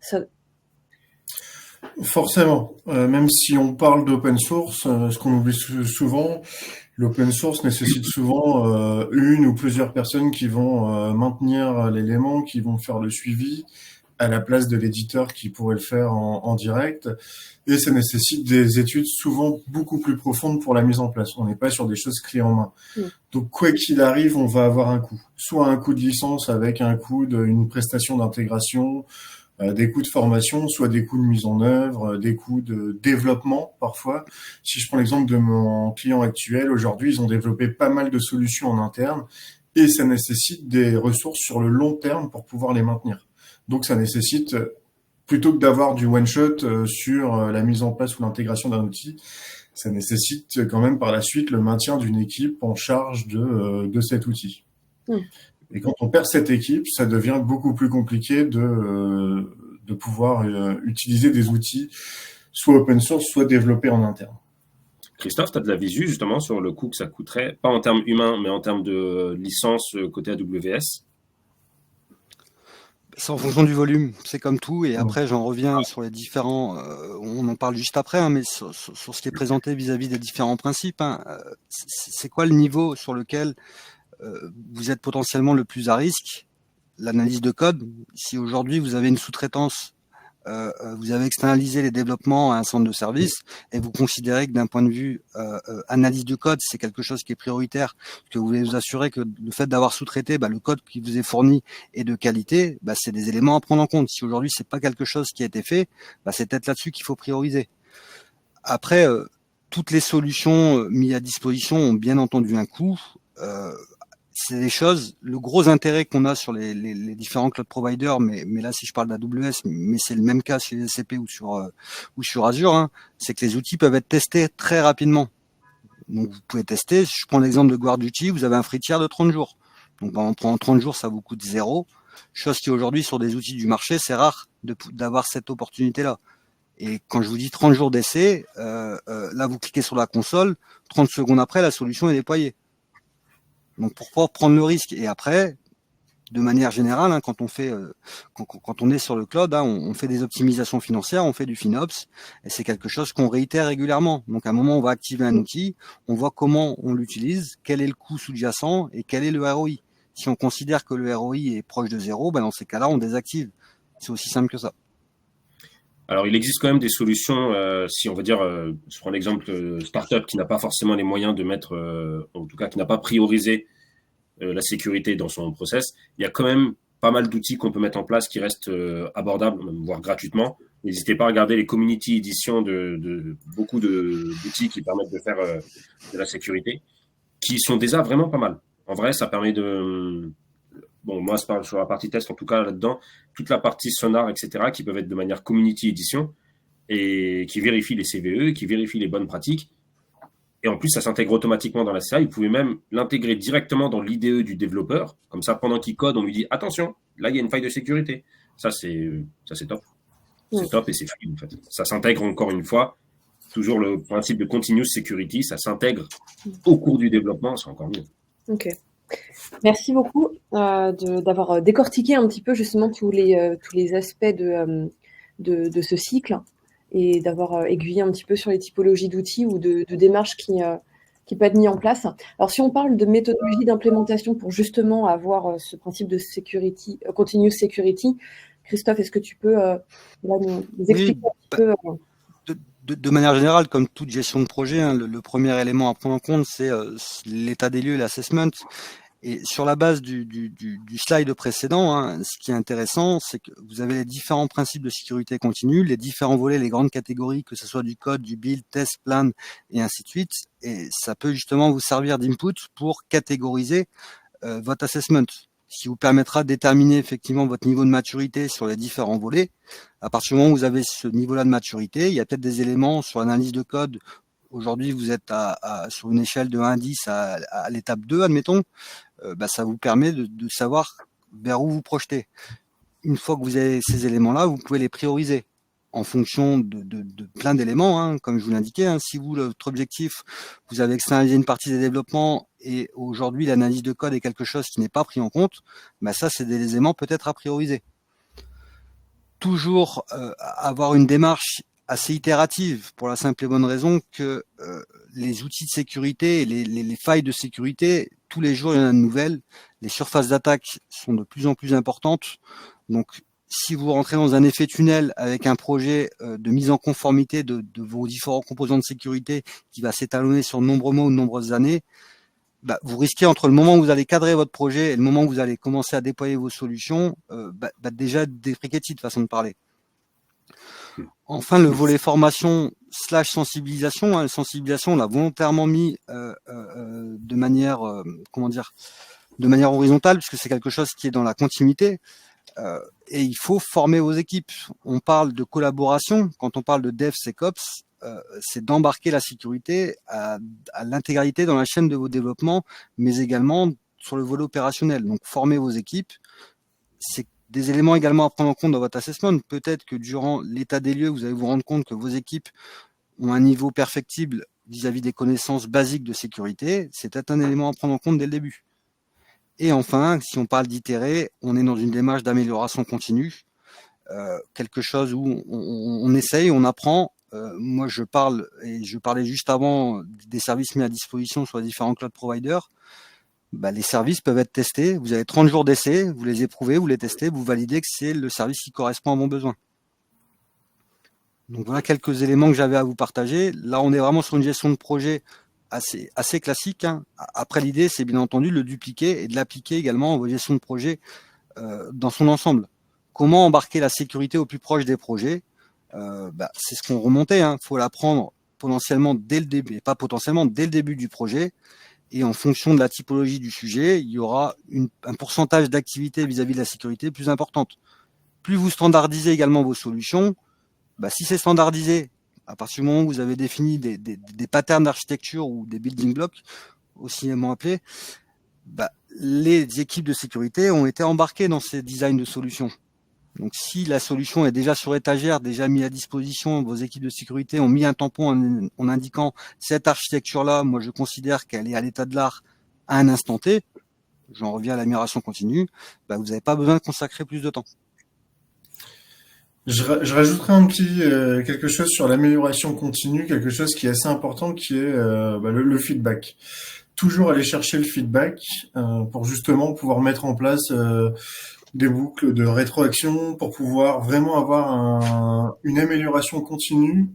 Forcément. Même si on parle d'open source, ce qu'on oublie souvent, l'open source nécessite souvent une ou plusieurs personnes qui vont maintenir l'élément, qui vont faire le suivi, à la place de l'éditeur qui pourrait le faire en direct. Et ça nécessite des études souvent beaucoup plus profondes pour la mise en place. On n'est pas sur des choses clés en main. Donc, quoi qu'il arrive, on va avoir un coût. Soit un coût de licence avec un coût d'une prestation d'intégration, des coûts de formation, soit des coûts de mise en œuvre, des coûts de développement parfois. Si je prends l'exemple de mon client actuel, aujourd'hui, ils ont développé pas mal de solutions en interne et ça nécessite des ressources sur le long terme pour pouvoir les maintenir. Donc, ça nécessite, plutôt que d'avoir du one-shot sur la mise en place ou l'intégration d'un outil, ça nécessite quand même par la suite le maintien d'une équipe en charge de cet outil. Et quand on perd cette équipe, ça devient beaucoup plus compliqué de de pouvoir utiliser des outils soit open source, soit développés en interne. Christophe, tu as de la visu justement sur le coût que ça coûterait, pas en termes humains, mais en termes de licence côté AWS? C'est en fonction du volume, c'est comme tout. Et après, j'en reviens sur les différents. On en parle juste après, hein, mais sur ce qui est présenté vis-à-vis des différents principes. Hein, c'est quoi le niveau sur lequel vous êtes potentiellement le plus à risque? L'analyse de code. Si aujourd'hui vous avez une sous-traitance, vous avez externalisé les développements à un centre de service et vous considérez que d'un point de vue analyse de code, c'est quelque chose qui est prioritaire, que vous voulez vous assurer que le fait d'avoir sous-traité, le code qui vous est fourni est de qualité, c'est des éléments à prendre en compte. Si aujourd'hui c'est pas quelque chose qui a été fait, c'est peut-être là-dessus qu'il faut prioriser. Après, toutes les solutions mises à disposition ont bien entendu un coût. C'est des choses, le gros intérêt qu'on a sur les différents cloud providers, mais là si je parle d'AWS, mais c'est le même cas sur les GCP ou sur Azure, hein, c'est que les outils peuvent être testés très rapidement. Donc vous pouvez tester, je prends l'exemple de GuardDuty, vous avez un free tier de 30 jours. Donc pendant 30 jours, ça vous coûte 0. Chose qui aujourd'hui sur des outils du marché, c'est rare d'avoir cette opportunité-là. Et quand je vous dis 30 jours d'essai, là vous cliquez sur la console, 30 secondes après, la solution est déployée. Donc pourquoi prendre le risque? Et après, de manière générale, hein, quand on est sur le cloud, hein, on fait des optimisations financières, on fait du FinOps, et c'est quelque chose qu'on réitère régulièrement. Donc à un moment, on va activer un outil, on voit comment on l'utilise, quel est le coût sous-jacent et quel est le ROI. Si on considère que le ROI est proche de 0, dans ces cas-là, on désactive. C'est aussi simple que ça. Alors, il existe quand même des solutions, si on va dire, je prends l'exemple startup qui n'a pas forcément les moyens de mettre, en tout cas qui n'a pas priorisé la sécurité dans son process. Il y a quand même pas mal d'outils qu'on peut mettre en place qui restent abordables, voire gratuitement. N'hésitez pas à regarder les community editions de beaucoup d'outils qui permettent de faire de la sécurité, qui sont déjà vraiment pas mal. En vrai, ça permet de... Bon, moi, je parle sur la partie test, en tout cas là-dedans, toute la partie sonar, etc., qui peuvent être de manière community edition et qui vérifient les CVE, qui vérifient les bonnes pratiques. Et en plus, ça s'intègre automatiquement dans la CI. Vous pouvez même l'intégrer directement dans l'IDE du développeur. Comme ça, pendant qu'il code, on lui dit attention, là, il y a une faille de sécurité. Ça, c'est top. C'est top et c'est fluide, en fait. Ça s'intègre encore une fois. Toujours le principe de continuous security, ça s'intègre au cours du développement, c'est encore mieux. Ok. Merci beaucoup d'avoir décortiqué un petit peu justement tous les aspects de ce cycle et d'avoir aiguillé un petit peu sur les typologies d'outils ou de démarches qui peuvent être mis en place. Alors, si on parle de méthodologie d'implémentation pour justement avoir ce principe de security, continuous security, Christophe, est-ce que tu peux nous expliquer un petit peu de manière générale, comme toute gestion de projet, hein, le premier élément à prendre en compte, c'est l'état des lieux et l'assessment. Et sur la base du slide précédent, hein, ce qui est intéressant, c'est que vous avez les différents principes de sécurité continue, les différents volets, les grandes catégories, que ce soit du code, du build, test, plan, et ainsi de suite. Et ça peut justement vous servir d'input pour catégoriser votre assessment, ce qui vous permettra de déterminer effectivement votre niveau de maturité sur les différents volets. À partir du moment où vous avez ce niveau-là de maturité, il y a peut-être des éléments sur l'analyse de code. Aujourd'hui, vous êtes sur une échelle de 1 à 10 à l'étape 2, admettons. Ça vous permet de savoir vers où vous projetez. Une fois que vous avez ces éléments-là, vous pouvez les prioriser en fonction de plein d'éléments, hein, comme je vous l'indiquais. Hein. Si votre objectif, vous avez externalisé une partie des développements et aujourd'hui l'analyse de code est quelque chose qui n'est pas pris en compte, ça c'est des éléments peut-être à prioriser. Toujours avoir une démarche assez itérative pour la simple et bonne raison que les outils de sécurité et les failles de sécurité, tous les jours il y en a de nouvelles, les surfaces d'attaque sont de plus en plus importantes. Donc si vous rentrez dans un effet tunnel avec un projet de mise en conformité de vos différents composants de sécurité qui va s'étalonner sur de nombreux mois ou de nombreuses années, vous risquez entre le moment où vous allez cadrer votre projet et le moment où vous allez commencer à déployer vos solutions, déjà défriquetis de façon de parler. Enfin, le volet formation / sensibilisation. Hein, sensibilisation, on l'a volontairement mis de manière horizontale, puisque c'est quelque chose qui est dans la continuité. Et il faut former vos équipes. On parle de collaboration. Quand on parle de DevSecOps, c'est d'embarquer la sécurité à l'intégralité dans la chaîne de vos développements, mais également sur le volet opérationnel. Donc, former vos équipes, c'est Des éléments également à prendre en compte dans votre assessment. Peut-être que durant l'état des lieux, vous allez vous rendre compte que vos équipes ont un niveau perfectible vis-à-vis des connaissances basiques de sécurité. C'est peut-être un élément à prendre en compte dès le début. Et enfin, si on parle d'itérer, on est dans une démarche d'amélioration continue. Quelque chose où on essaye, on apprend. Moi, je parlais juste avant des services mis à disposition sur les différents cloud providers. Les services peuvent être testés. Vous avez 30 jours d'essai, vous les éprouvez, vous les testez, vous validez que c'est le service qui correspond à mon besoin. Donc voilà quelques éléments que j'avais à vous partager. Là, on est vraiment sur une gestion de projet assez classique. Après, l'idée, c'est bien entendu de le dupliquer et de l'appliquer également aux gestions de projet dans son ensemble. Comment embarquer la sécurité au plus proche des projets? C'est ce qu'on remontait. Il faut l'apprendre potentiellement dès le début, et pas potentiellement dès le début du projet. Et en fonction de la typologie du sujet, il y aura un pourcentage d'activité vis-à-vis de la sécurité plus importante. Plus vous standardisez également vos solutions, si c'est standardisé, à partir du moment où vous avez défini des patterns d'architecture ou des building blocks, aussi appelés, les équipes de sécurité ont été embarquées dans ces designs de solutions. Donc, si la solution est déjà sur étagère, déjà mise à disposition, vos équipes de sécurité ont mis un tampon en indiquant cette architecture-là, moi je considère qu'elle est à l'état de l'art à un instant T, j'en reviens à l'amélioration continue, vous n'avez pas besoin de consacrer plus de temps. Je rajouterai un petit quelque chose sur l'amélioration continue, quelque chose qui est assez important, qui est le feedback. Toujours aller chercher le feedback pour justement pouvoir mettre en place des boucles de rétroaction, pour pouvoir vraiment avoir une amélioration continue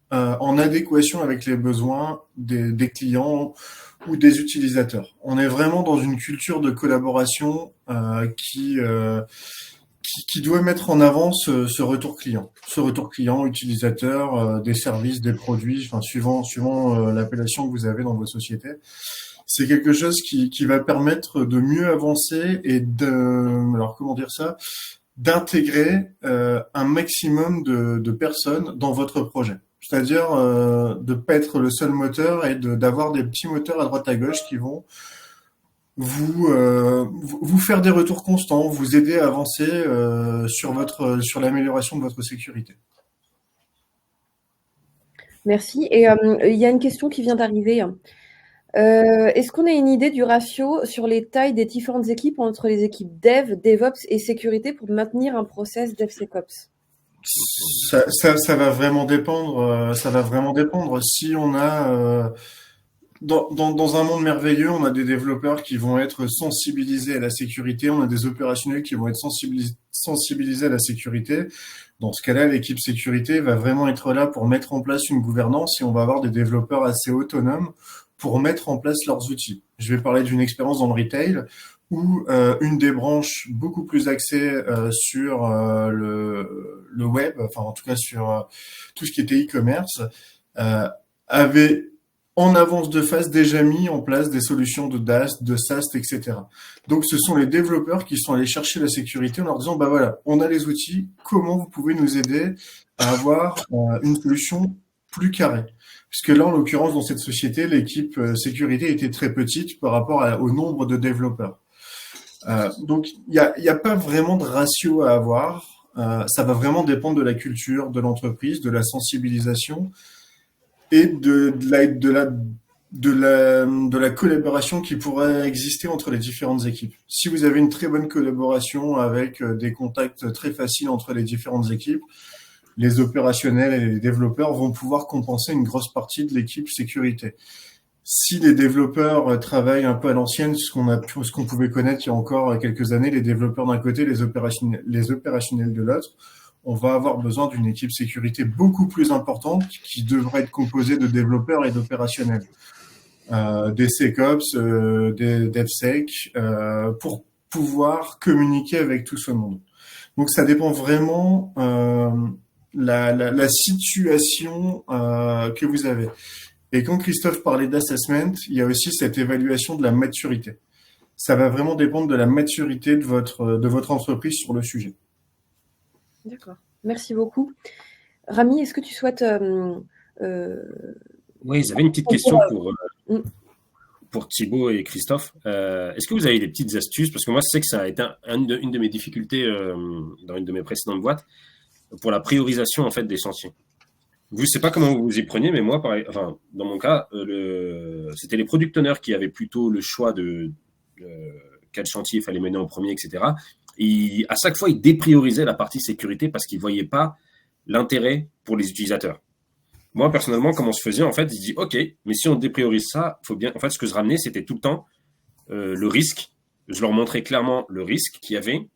en adéquation avec les besoins des clients ou des utilisateurs. On est vraiment dans une culture de collaboration qui doit mettre en avant ce retour client utilisateur des services, des produits, suivant l'appellation que vous avez dans votre société. C'est quelque chose qui va permettre de mieux avancer et d'intégrer un maximum de personnes dans votre projet. C'est-à-dire de pas être le seul moteur et d'avoir des petits moteurs à droite à gauche qui vont vous faire des retours constants, vous aider à avancer sur l'amélioration de votre sécurité. Merci. Et il y a une question qui vient d'arriver. Est-ce qu'on a une idée du ratio sur les tailles des différentes équipes entre les équipes Dev, DevOps et sécurité pour maintenir un process DevSecOps? Ça va vraiment dépendre. Ça va vraiment dépendre. Si on a dans un monde merveilleux, on a des développeurs qui vont être sensibilisés à la sécurité, on a des opérationnels qui vont être sensibilisés à la sécurité. Dans ce cas-là, l'équipe sécurité va vraiment être là pour mettre en place une gouvernance et on va avoir des développeurs assez autonomes pour mettre en place leurs outils. Je vais parler d'une expérience dans le retail où une des branches beaucoup plus axée sur le web, enfin en tout cas sur tout ce qui était e-commerce, avait en avance de phase déjà mis en place des solutions de DAST, de SAST, etc. Donc ce sont les développeurs qui sont allés chercher la sécurité en leur disant voilà, on a les outils, comment vous pouvez nous aider à avoir une solution plus carrée? Puisque là, en l'occurrence, dans cette société, l'équipe sécurité était très petite par rapport au nombre de développeurs. Donc, il y a pas vraiment de ratio à avoir. Ça va vraiment dépendre de la culture de l'entreprise, de la sensibilisation et de la collaboration qui pourrait exister entre les différentes équipes. Si vous avez une très bonne collaboration avec des contacts très faciles entre les différentes équipes, les opérationnels et les développeurs vont pouvoir compenser une grosse partie de l'équipe sécurité. Si les développeurs travaillent un peu à l'ancienne, ce qu'on pouvait connaître il y a encore quelques années, les développeurs d'un côté, les opérationnels de l'autre, on va avoir besoin d'une équipe sécurité beaucoup plus importante qui devrait être composée de développeurs et d'opérationnels, des SecOps, des DevSec, pour pouvoir communiquer avec tout ce monde. Donc ça dépend vraiment la situation que vous avez. Et quand Christophe parlait d'assessment, il y a aussi cette évaluation de la maturité. Ça va vraiment dépendre de la maturité de votre entreprise sur le sujet. D'accord. Merci beaucoup. Rami, est-ce que tu souhaites... Oui, j'avais une petite question pour Thibaut et Christophe. Est-ce que vous avez des petites astuces? Parce que moi, je sais que ça a été une de mes difficultés dans une de mes précédentes boîtes pour la priorisation en fait des chantiers. Vous, je sais pas comment vous vous y preniez, mais moi, dans mon cas, c'était les product owners qui avaient plutôt le choix de quel chantier il fallait mener en premier, etc. Et à chaque fois, ils dépriorisaient la partie sécurité parce qu'ils voyaient pas l'intérêt pour les utilisateurs. Moi, personnellement, comment je faisais, en fait, je dis, OK, mais si on dépriorise ça, faut bien. En fait, ce que je ramenais, c'était tout le temps le risque. Je leur montrais clairement le risque qu'il y avait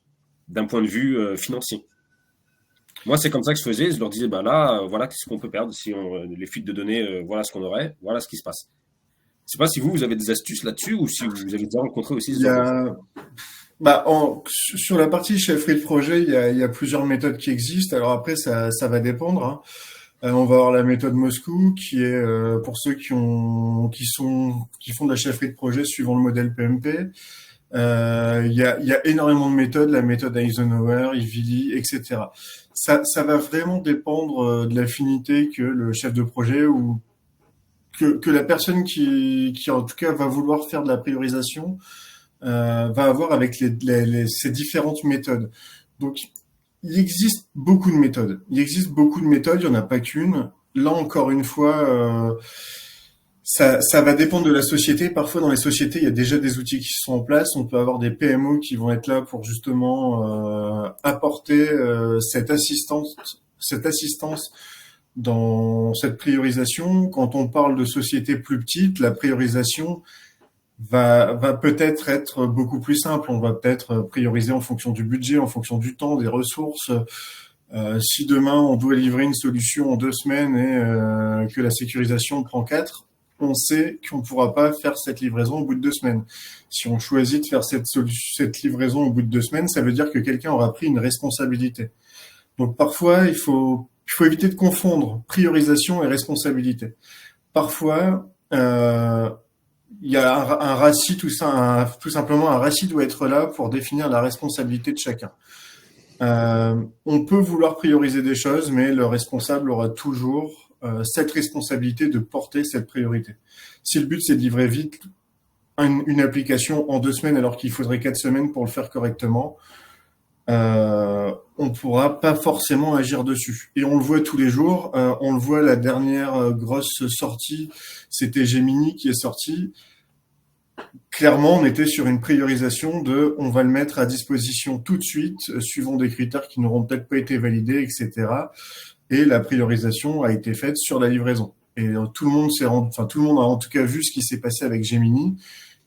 d'un point de vue financier. Moi, c'est comme ça que je faisais. Je leur disais, bah là, voilà ce qu'on peut perdre si les fuites de données, voilà ce qu'on aurait, voilà ce qui se passe. Je sais pas si vous avez des astuces là-dessus ou si vous avez déjà rencontré aussi ce Il y genre de choses. a, sur la partie chefferie de projet, il y a plusieurs méthodes qui existent. Alors après, ça va dépendre, hein. On va avoir la méthode Moscou, qui est pour ceux qui font de la chefferie de projet suivant le modèle PMP. Il y a énormément de méthodes, la méthode Eisenhower, IVILI, etc. Ça va vraiment dépendre de l'affinité que le chef de projet ou que la personne qui en tout cas va vouloir faire de la priorisation va avoir avec ces différentes méthodes. Donc, il existe beaucoup de méthodes. Il n'y en a pas qu'une. Là, encore une fois, ça va dépendre de la société. Parfois, dans les sociétés, il y a déjà des outils qui sont en place. On peut avoir des PMO qui vont être là pour justement apporter cette assistance dans cette priorisation. Quand on parle de sociétés plus petites, la priorisation va peut-être être beaucoup plus simple. On va peut-être prioriser en fonction du budget, en fonction du temps, des ressources. Si demain on doit livrer une solution en 2 semaines et que la sécurisation prend 4, on sait qu'on ne pourra pas faire cette livraison au bout de 2 semaines. Si on choisit de faire cette livraison au bout de 2 semaines, ça veut dire que quelqu'un aura pris une responsabilité. Donc parfois, il faut éviter de confondre priorisation et responsabilité. Parfois, il y a un RACI, tout simplement un RACI doit être là pour définir la responsabilité de chacun. On peut vouloir prioriser des choses, mais le responsable aura toujours cette responsabilité de porter cette priorité. Si le but c'est de livrer vite une application en 2 semaines alors qu'il faudrait 4 semaines pour le faire correctement, on pourra pas forcément agir dessus. Et on le voit tous les jours. On le voit, la dernière grosse sortie, c'était Gemini qui est sorti. Clairement, on était sur une priorisation on va le mettre à disposition tout de suite, suivant des critères qui n'auront peut-être pas été validés, etc. Et la priorisation a été faite sur la livraison. Et tout le monde a en tout cas vu ce qui s'est passé avec Gemini.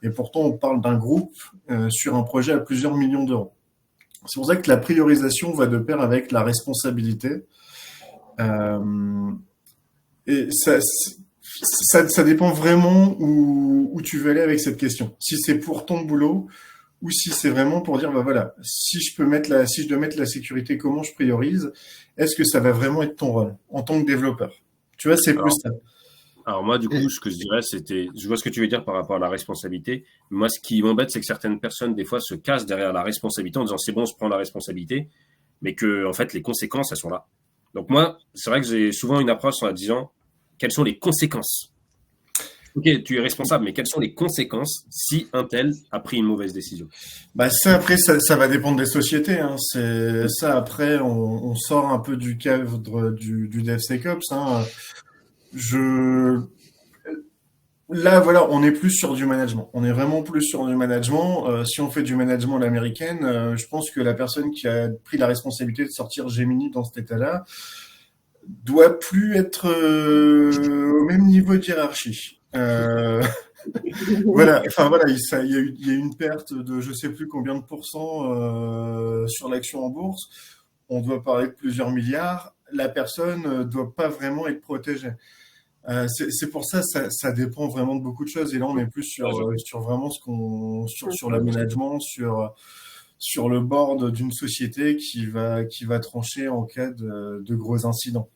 Et pourtant, on parle d'un groupe sur un projet à plusieurs millions d'euros. C'est pour ça que la priorisation va de pair avec la responsabilité. Et ça dépend vraiment où tu veux aller avec cette question. Si c'est pour ton boulot ou si c'est vraiment pour dire, bah voilà, si je dois mettre la sécurité, comment je priorise? Est-ce que ça va vraiment être ton rôle en tant que développeur? Tu vois, c'est plus ça. Alors moi, du coup, ce que je dirais, je vois ce que tu veux dire par rapport à la responsabilité. Moi, ce qui m'embête, c'est que certaines personnes, des fois, se cachent derrière la responsabilité en disant c'est bon, je prends la responsabilité, mais que, en fait, les conséquences, elles sont là. Donc moi, c'est vrai que j'ai souvent une approche en disant quelles sont les conséquences. Ok, tu es responsable, mais quelles sont les conséquences si un tel a pris une mauvaise décision? Bah ça, après, ça va dépendre des sociétés, hein. C'est ça. Après, on sort un peu du cadre du DevSecOps, hein. Là, voilà, on est plus sur du management. On est vraiment plus sur du management. Si on fait du management à l'américaine, je pense que la personne qui a pris la responsabilité de sortir Gemini dans cet état-là doit plus être au même niveau de hiérarchie. Voilà, enfin voilà, il y a eu une perte de je sais plus combien de pourcents sur l'action en bourse. On doit parler de plusieurs milliards. La personne doit pas vraiment être protégée. C'est pour ça, ça dépend vraiment de beaucoup de choses. Et là, on est plus sur vraiment sur le management, sur le board d'une société qui va trancher en cas de gros incidents.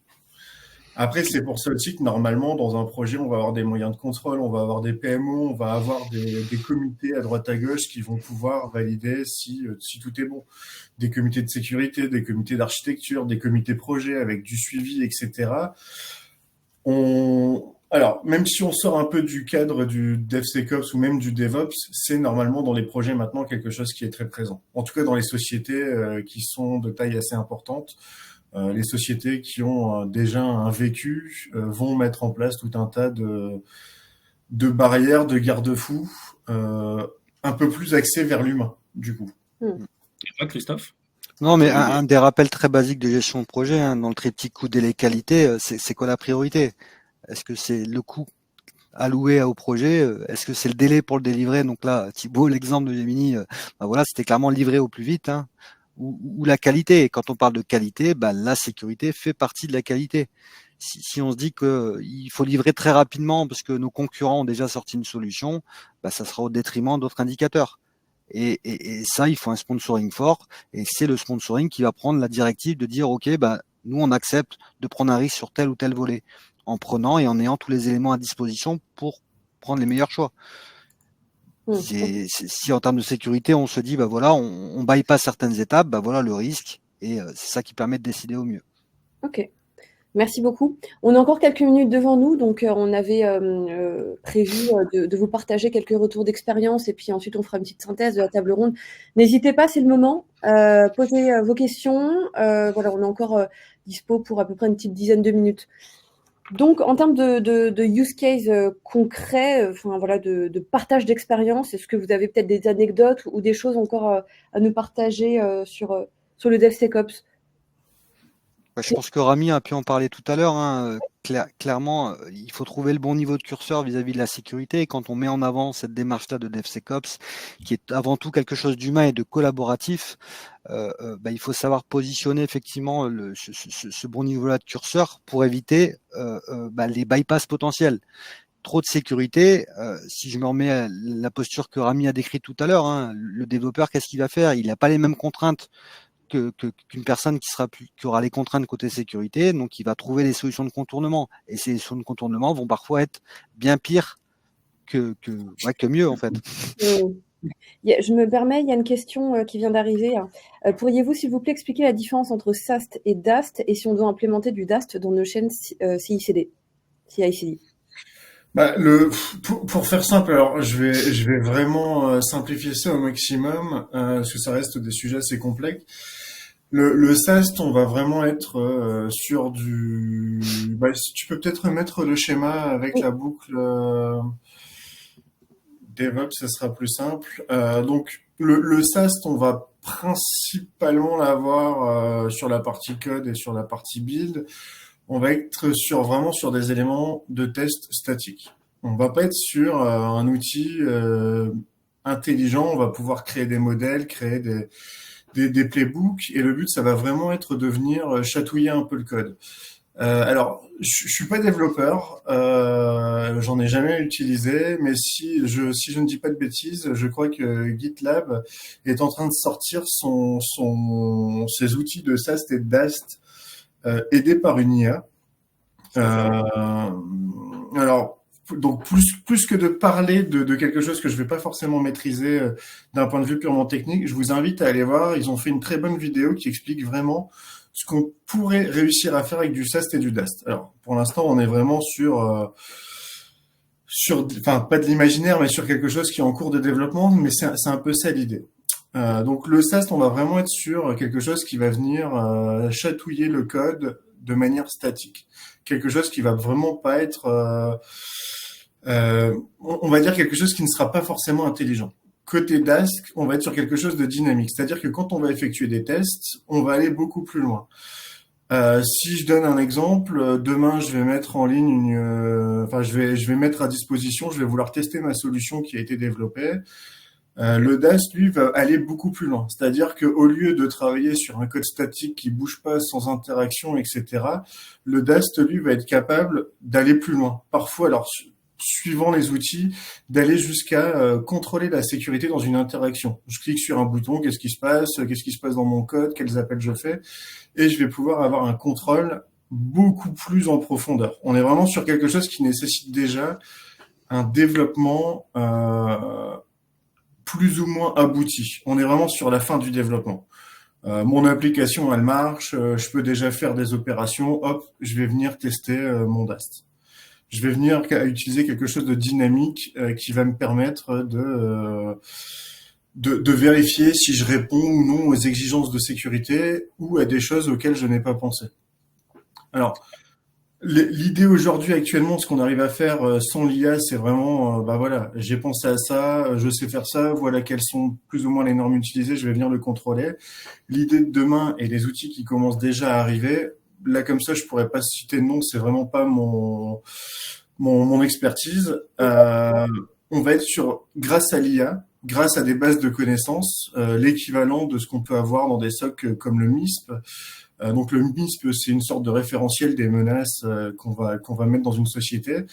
Après, c'est pour ça aussi que normalement, dans un projet, on va avoir des moyens de contrôle, on va avoir des PMO, on va avoir des comités à droite à gauche qui vont pouvoir valider si tout est bon. Des comités de sécurité, des comités d'architecture, des comités projets avec du suivi, etc. On Alors, même si on sort un peu du cadre du DevSecOps ou même du DevOps, c'est normalement dans les projets maintenant quelque chose qui est très présent. En tout cas, dans les sociétés qui sont de taille assez importante, les sociétés qui ont déjà un vécu vont mettre en place tout un tas de barrières, de garde-fous, un peu plus axés vers l'humain, du coup. Et toi, Christophe? Non, mais un des rappels très basiques de gestion de projet, hein, dans le triptyque coût, délai, qualité, c'est quoi la priorité? Est-ce que c'est le coût alloué au projet? Est-ce que c'est le délai pour le délivrer? Donc là, Thibaut, l'exemple de Gemini, bah voilà, c'était clairement livré au plus vite, hein. Ou la qualité. Et quand on parle de qualité, bah, la sécurité fait partie de la qualité. Si on se dit qu'il faut livrer très rapidement parce que nos concurrents ont déjà sorti une solution, bah, ça sera au détriment d'autres indicateurs. Et ça, il faut un sponsoring fort. Et c'est le sponsoring qui va prendre la directive de dire, OK, bah, nous, on accepte de prendre un risque sur tel ou tel volet, en prenant et en ayant tous les éléments à disposition pour prendre les meilleurs choix. Si en termes de sécurité, on se dit, bah voilà, on bypass certaines étapes, bah voilà le risque. Et c'est ça qui permet de décider au mieux. Ok. Merci beaucoup. On a encore quelques minutes devant nous, donc on avait prévu de vous partager quelques retours d'expérience et puis ensuite on fera une petite synthèse de la table ronde. N'hésitez pas, c'est le moment. Posez vos questions. Voilà, on est encore dispo pour à peu près une petite dizaine de minutes. Donc, en termes de use case concret, enfin voilà, de partage d'expérience, est-ce que vous avez peut-être des anecdotes ou des choses encore à nous partager sur le DevSecOps? Je pense que Rami a pu en parler tout à l'heure, hein. Clairement, il faut trouver le bon niveau de curseur vis-à-vis de la sécurité. Et quand on met en avant cette démarche-là de DevSecOps, qui est avant tout quelque chose d'humain et de collaboratif, bah, il faut savoir positionner effectivement ce bon niveau-là de curseur pour éviter bah, les bypass potentiels. Trop de sécurité, si je me remets à la posture que Rami a décrite tout à l'heure, hein, le développeur, qu'est-ce qu'il va faire? Il n'a pas les mêmes contraintes qu'une personne qui aura les contraintes côté sécurité, donc il va trouver des solutions de contournement. Et ces solutions de contournement vont parfois être bien pires que mieux, en fait. Je me permets, il y a une question qui vient d'arriver. Pourriez-vous, s'il vous plaît, expliquer la différence entre SAST et DAST et si on doit implémenter du DAST dans nos chaînes CI/CD? Bah, pour faire simple, alors je vais vraiment simplifier ça au maximum, parce que ça reste des sujets assez complexes. Le SAST, on va vraiment être sur du... Bah, si tu peux peut-être remettre le schéma avec la boucle DevOps, ça sera plus simple. Donc le SAST, on va principalement l'avoir sur la partie code et sur la partie build. On va être vraiment sur des éléments de test statiques. On va pas être sur un outil intelligent. On va pouvoir créer des modèles, créer des playbooks. Et le but, ça va vraiment être de venir chatouiller un peu le code. Alors, je suis pas développeur, j'en ai jamais utilisé, mais si je ne dis pas de bêtises, je crois que GitLab est en train de sortir ses outils de SAST et de DAST aidé par une IA. Alors, donc plus que de parler de quelque chose que je vais pas forcément maîtriser d'un point de vue purement technique, je vous invite à aller voir. Ils ont fait une très bonne vidéo qui explique vraiment ce qu'on pourrait réussir à faire avec du SAST et du DAST. Alors, pour l'instant, on est vraiment sur enfin, pas de l'imaginaire, mais sur quelque chose qui est en cours de développement, mais c'est un peu ça l'idée. Donc le SAST, on va vraiment être sur quelque chose qui va venir chatouiller le code de manière statique. Quelque chose qui va vraiment pas être, on va dire quelque chose qui ne sera pas forcément intelligent. Côté DAST, on va être sur quelque chose de dynamique. C'est-à-dire que quand on va effectuer des tests, on va aller beaucoup plus loin. Si je donne un exemple, demain je vais mettre en ligne je vais mettre à disposition, je vais vouloir tester ma solution qui a été développée. Le DAST, lui, va aller beaucoup plus loin. C'est-à-dire qu'au lieu de travailler sur un code statique qui bouge pas sans interaction, etc., le DAST, lui, va être capable d'aller plus loin. Parfois, alors, suivant les outils, d'aller jusqu'à contrôler la sécurité dans une interaction. Je clique sur un bouton, qu'est-ce qui se passe dans mon code, quels appels je fais, et je vais pouvoir avoir un contrôle beaucoup plus en profondeur. On est vraiment sur quelque chose qui nécessite déjà un développement plus ou moins abouti. On est vraiment sur la fin du développement. Mon application, elle marche, je peux déjà faire des opérations, hop, je vais venir tester mon DAST. Je vais venir à utiliser quelque chose de dynamique qui va me permettre de vérifier si je réponds ou non aux exigences de sécurité ou à des choses auxquelles je n'ai pas pensé. Alors, l'idée aujourd'hui, actuellement, ce qu'on arrive à faire sans l'IA, c'est vraiment, bah voilà, j'ai pensé à ça, je sais faire ça, voilà quelles sont plus ou moins les normes utilisées, je vais venir le contrôler. L'idée de demain et les outils qui commencent déjà à arriver, là comme ça, je pourrais pas citer de nom, c'est vraiment pas mon expertise. On va être sur, grâce à l'IA, grâce à des bases de connaissances, l'équivalent de ce qu'on peut avoir dans des SOC comme le MISP. Donc le MISP, c'est une sorte de référentiel des menaces qu'on va mettre dans une société.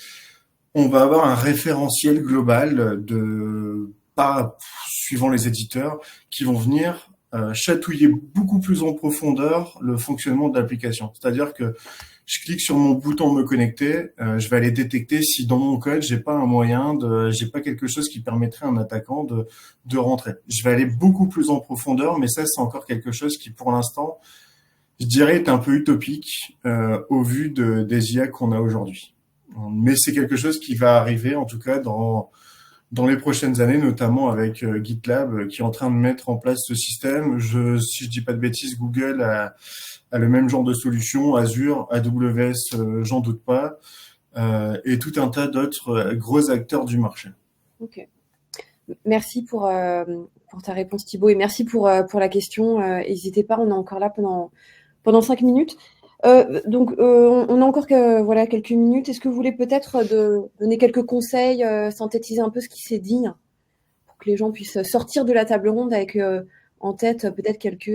On va avoir un référentiel global pas suivant les éditeurs, qui vont venir chatouiller beaucoup plus en profondeur le fonctionnement de l'application. C'est-à-dire que je clique sur mon bouton me connecter, je vais aller détecter si dans mon code j'ai pas j'ai pas quelque chose qui permettrait à un attaquant de rentrer. Je vais aller beaucoup plus en profondeur, mais ça c'est encore quelque chose qui pour l'instant, je dirais, est un peu utopique au vu des IA qu'on a aujourd'hui. Mais c'est quelque chose qui va arriver en tout cas dans les prochaines années, notamment avec GitLab qui est en train de mettre en place ce système. Si je dis pas de bêtises, Google a le même genre de solution, Azure, AWS, j'en doute pas, et tout un tas d'autres gros acteurs du marché. Ok. Merci pour ta réponse, Thibaut, et merci pour la question. N'hésitez pas, on est encore là pendant 5 minutes. Donc, on a encore quelques minutes. Est-ce que vous voulez peut-être donner quelques conseils, synthétiser un peu ce qui s'est dit, pour que les gens puissent sortir de la table ronde avec en tête peut-être quelques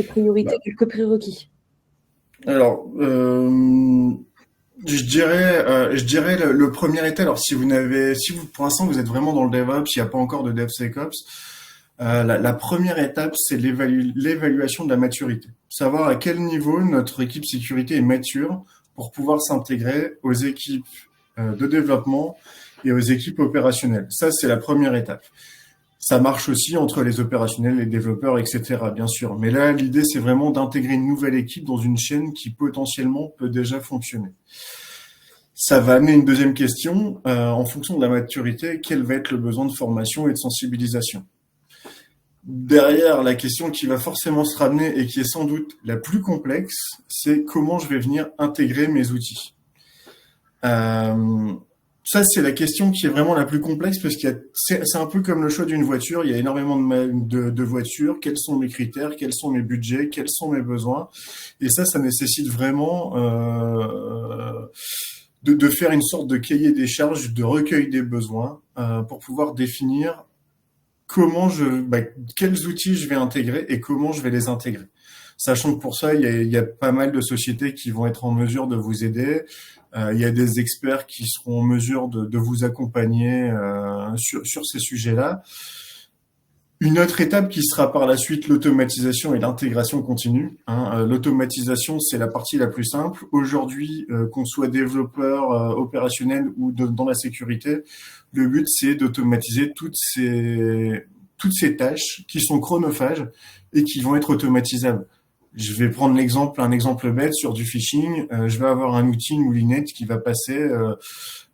priorités, quelques prérequis? Alors, je dirais le premier état. Alors, si vous pour l'instant vous êtes vraiment dans le DevOps, il n'y a pas encore de DevSecOps. La première étape, c'est l'évaluation de la maturité. Savoir à quel niveau notre équipe sécurité est mature pour pouvoir s'intégrer aux équipes de développement et aux équipes opérationnelles. Ça, c'est la première étape. Ça marche aussi entre les opérationnels, les développeurs, etc., bien sûr. Mais là, l'idée, c'est vraiment d'intégrer une nouvelle équipe dans une chaîne qui potentiellement peut déjà fonctionner. Ça va amener une deuxième question. En fonction de la maturité, quel va être le besoin de formation et de sensibilisation? Derrière, la question qui va forcément se ramener et qui est sans doute la plus complexe, c'est comment je vais venir intégrer mes outils. Ça, c'est la question qui est vraiment la plus complexe parce c'est un peu comme le choix d'une voiture. Il y a énormément de voitures. Quels sont mes critères? Quels sont mes budgets? Quels sont mes besoins? Et ça nécessite vraiment de faire une sorte de cahier des charges, de recueil des besoins pour pouvoir définir quels outils je vais intégrer et comment je vais les intégrer. Sachant que pour ça, il y a pas mal de sociétés qui vont être en mesure de vous aider. Il y a des experts qui seront en mesure de vous accompagner sur ces sujets-là. Une autre étape qui sera par la suite l'automatisation et l'intégration continue. L'automatisation, c'est la partie la plus simple. Aujourd'hui, qu'on soit développeur opérationnel ou dans la sécurité, le but, c'est d'automatiser toutes ces tâches qui sont chronophages et qui vont être automatisables. Je vais prendre un exemple bête sur du phishing. Je vais avoir un outil, une moulinette qui va passer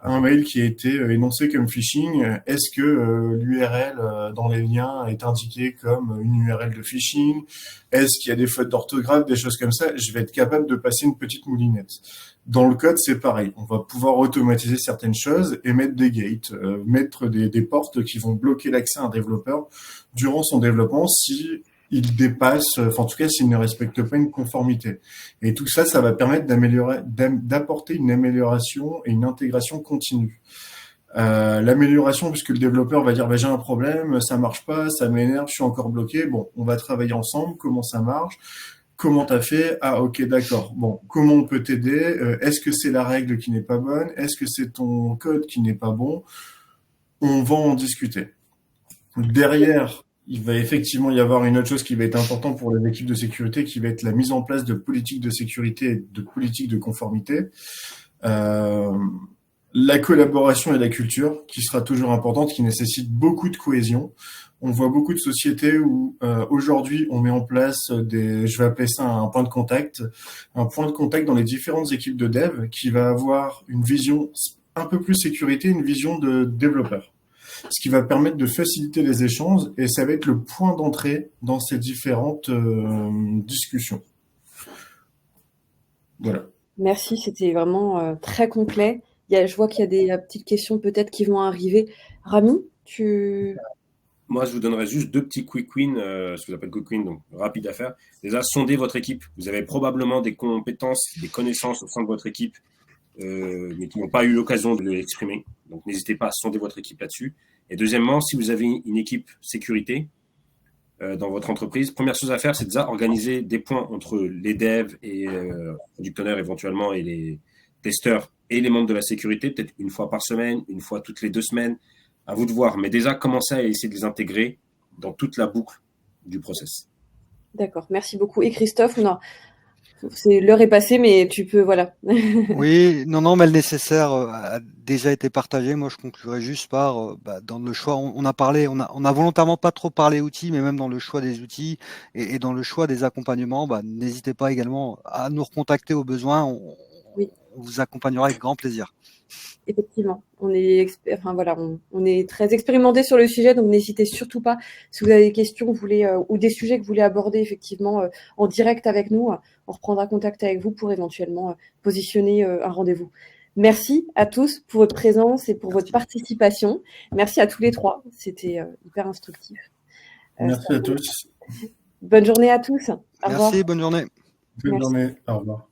un mail qui a été énoncé comme phishing. Est-ce que l'URL dans les liens est indiquée comme une URL de phishing? Est-ce qu'il y a des fautes d'orthographe, des choses comme ça? Je vais être capable de passer une petite moulinette. Dans le code, c'est pareil. On va pouvoir automatiser certaines choses et mettre des gates, mettre des portes qui vont bloquer l'accès à un développeur durant son développement si il dépasse, en tout cas s'il ne respecte pas une conformité. Et tout ça, ça va permettre d'apporter une amélioration et une intégration continue. L'amélioration, puisque le développeur va dire j'ai un problème, ça marche pas, ça m'énerve, je suis encore bloqué. Bon, on va travailler ensemble, comment ça marche? Comment t'as fait? Ah, ok, d'accord. Bon, comment on peut t'aider? Est-ce que c'est la règle qui n'est pas bonne? Est-ce que c'est ton code qui n'est pas bon? On va en discuter. Derrière, il va effectivement y avoir une autre chose qui va être importante pour les équipes de sécurité, qui va être la mise en place de politiques de sécurité et de politiques de conformité. La collaboration et la culture, qui sera toujours importante, qui nécessite beaucoup de cohésion. On voit beaucoup de sociétés où aujourd'hui on met en place je vais appeler ça un point de contact dans les différentes équipes de dev qui va avoir une vision un peu plus sécurité, une vision de développeur. Ce qui va permettre de faciliter les échanges et ça va être le point d'entrée dans ces différentes discussions. Voilà. Merci, c'était vraiment très complet. Je vois qu'il y a des petites questions peut-être qui vont arriver. Rami, Moi, je vous donnerai juste 2 petits quick wins, ce que j'appelle quick wins, donc rapide à faire. Déjà, sondez votre équipe. Vous avez probablement des compétences, des connaissances au sein de votre équipe, mais qui n'ont pas eu l'occasion de l'exprimer. Donc, n'hésitez pas à sonder votre équipe là-dessus. Et deuxièmement, si vous avez une équipe sécurité dans votre entreprise, première chose à faire, c'est déjà organiser des points entre les devs et product owners éventuellement et les testeurs et les membres de la sécurité, peut-être une fois par semaine, une fois toutes les 2 semaines. À vous de voir, mais déjà commencez à essayer de les intégrer dans toute la boucle du process. D'accord, merci beaucoup. Et Christophe, l'heure est passée, mais tu peux, voilà. Oui, non, mais le nécessaire a déjà été partagé. Moi, je conclurai juste par, dans le choix, on a parlé, on a volontairement pas trop parlé outils, mais même dans le choix des outils et dans le choix des accompagnements, n'hésitez pas également à nous recontacter au besoin. Oui. On vous accompagnera avec grand plaisir. Effectivement, on est très expérimenté sur le sujet, donc n'hésitez surtout pas. Si vous avez des questions ou des sujets que vous voulez aborder effectivement en direct avec nous, on reprendra contact avec vous pour éventuellement positionner un rendez-vous. Merci à tous pour votre présence et pour votre participation. Merci à tous les 3, c'était hyper instructif. Merci à tous. Bonne journée à tous. Au revoir. Merci, bonne journée. Bonne journée, au revoir.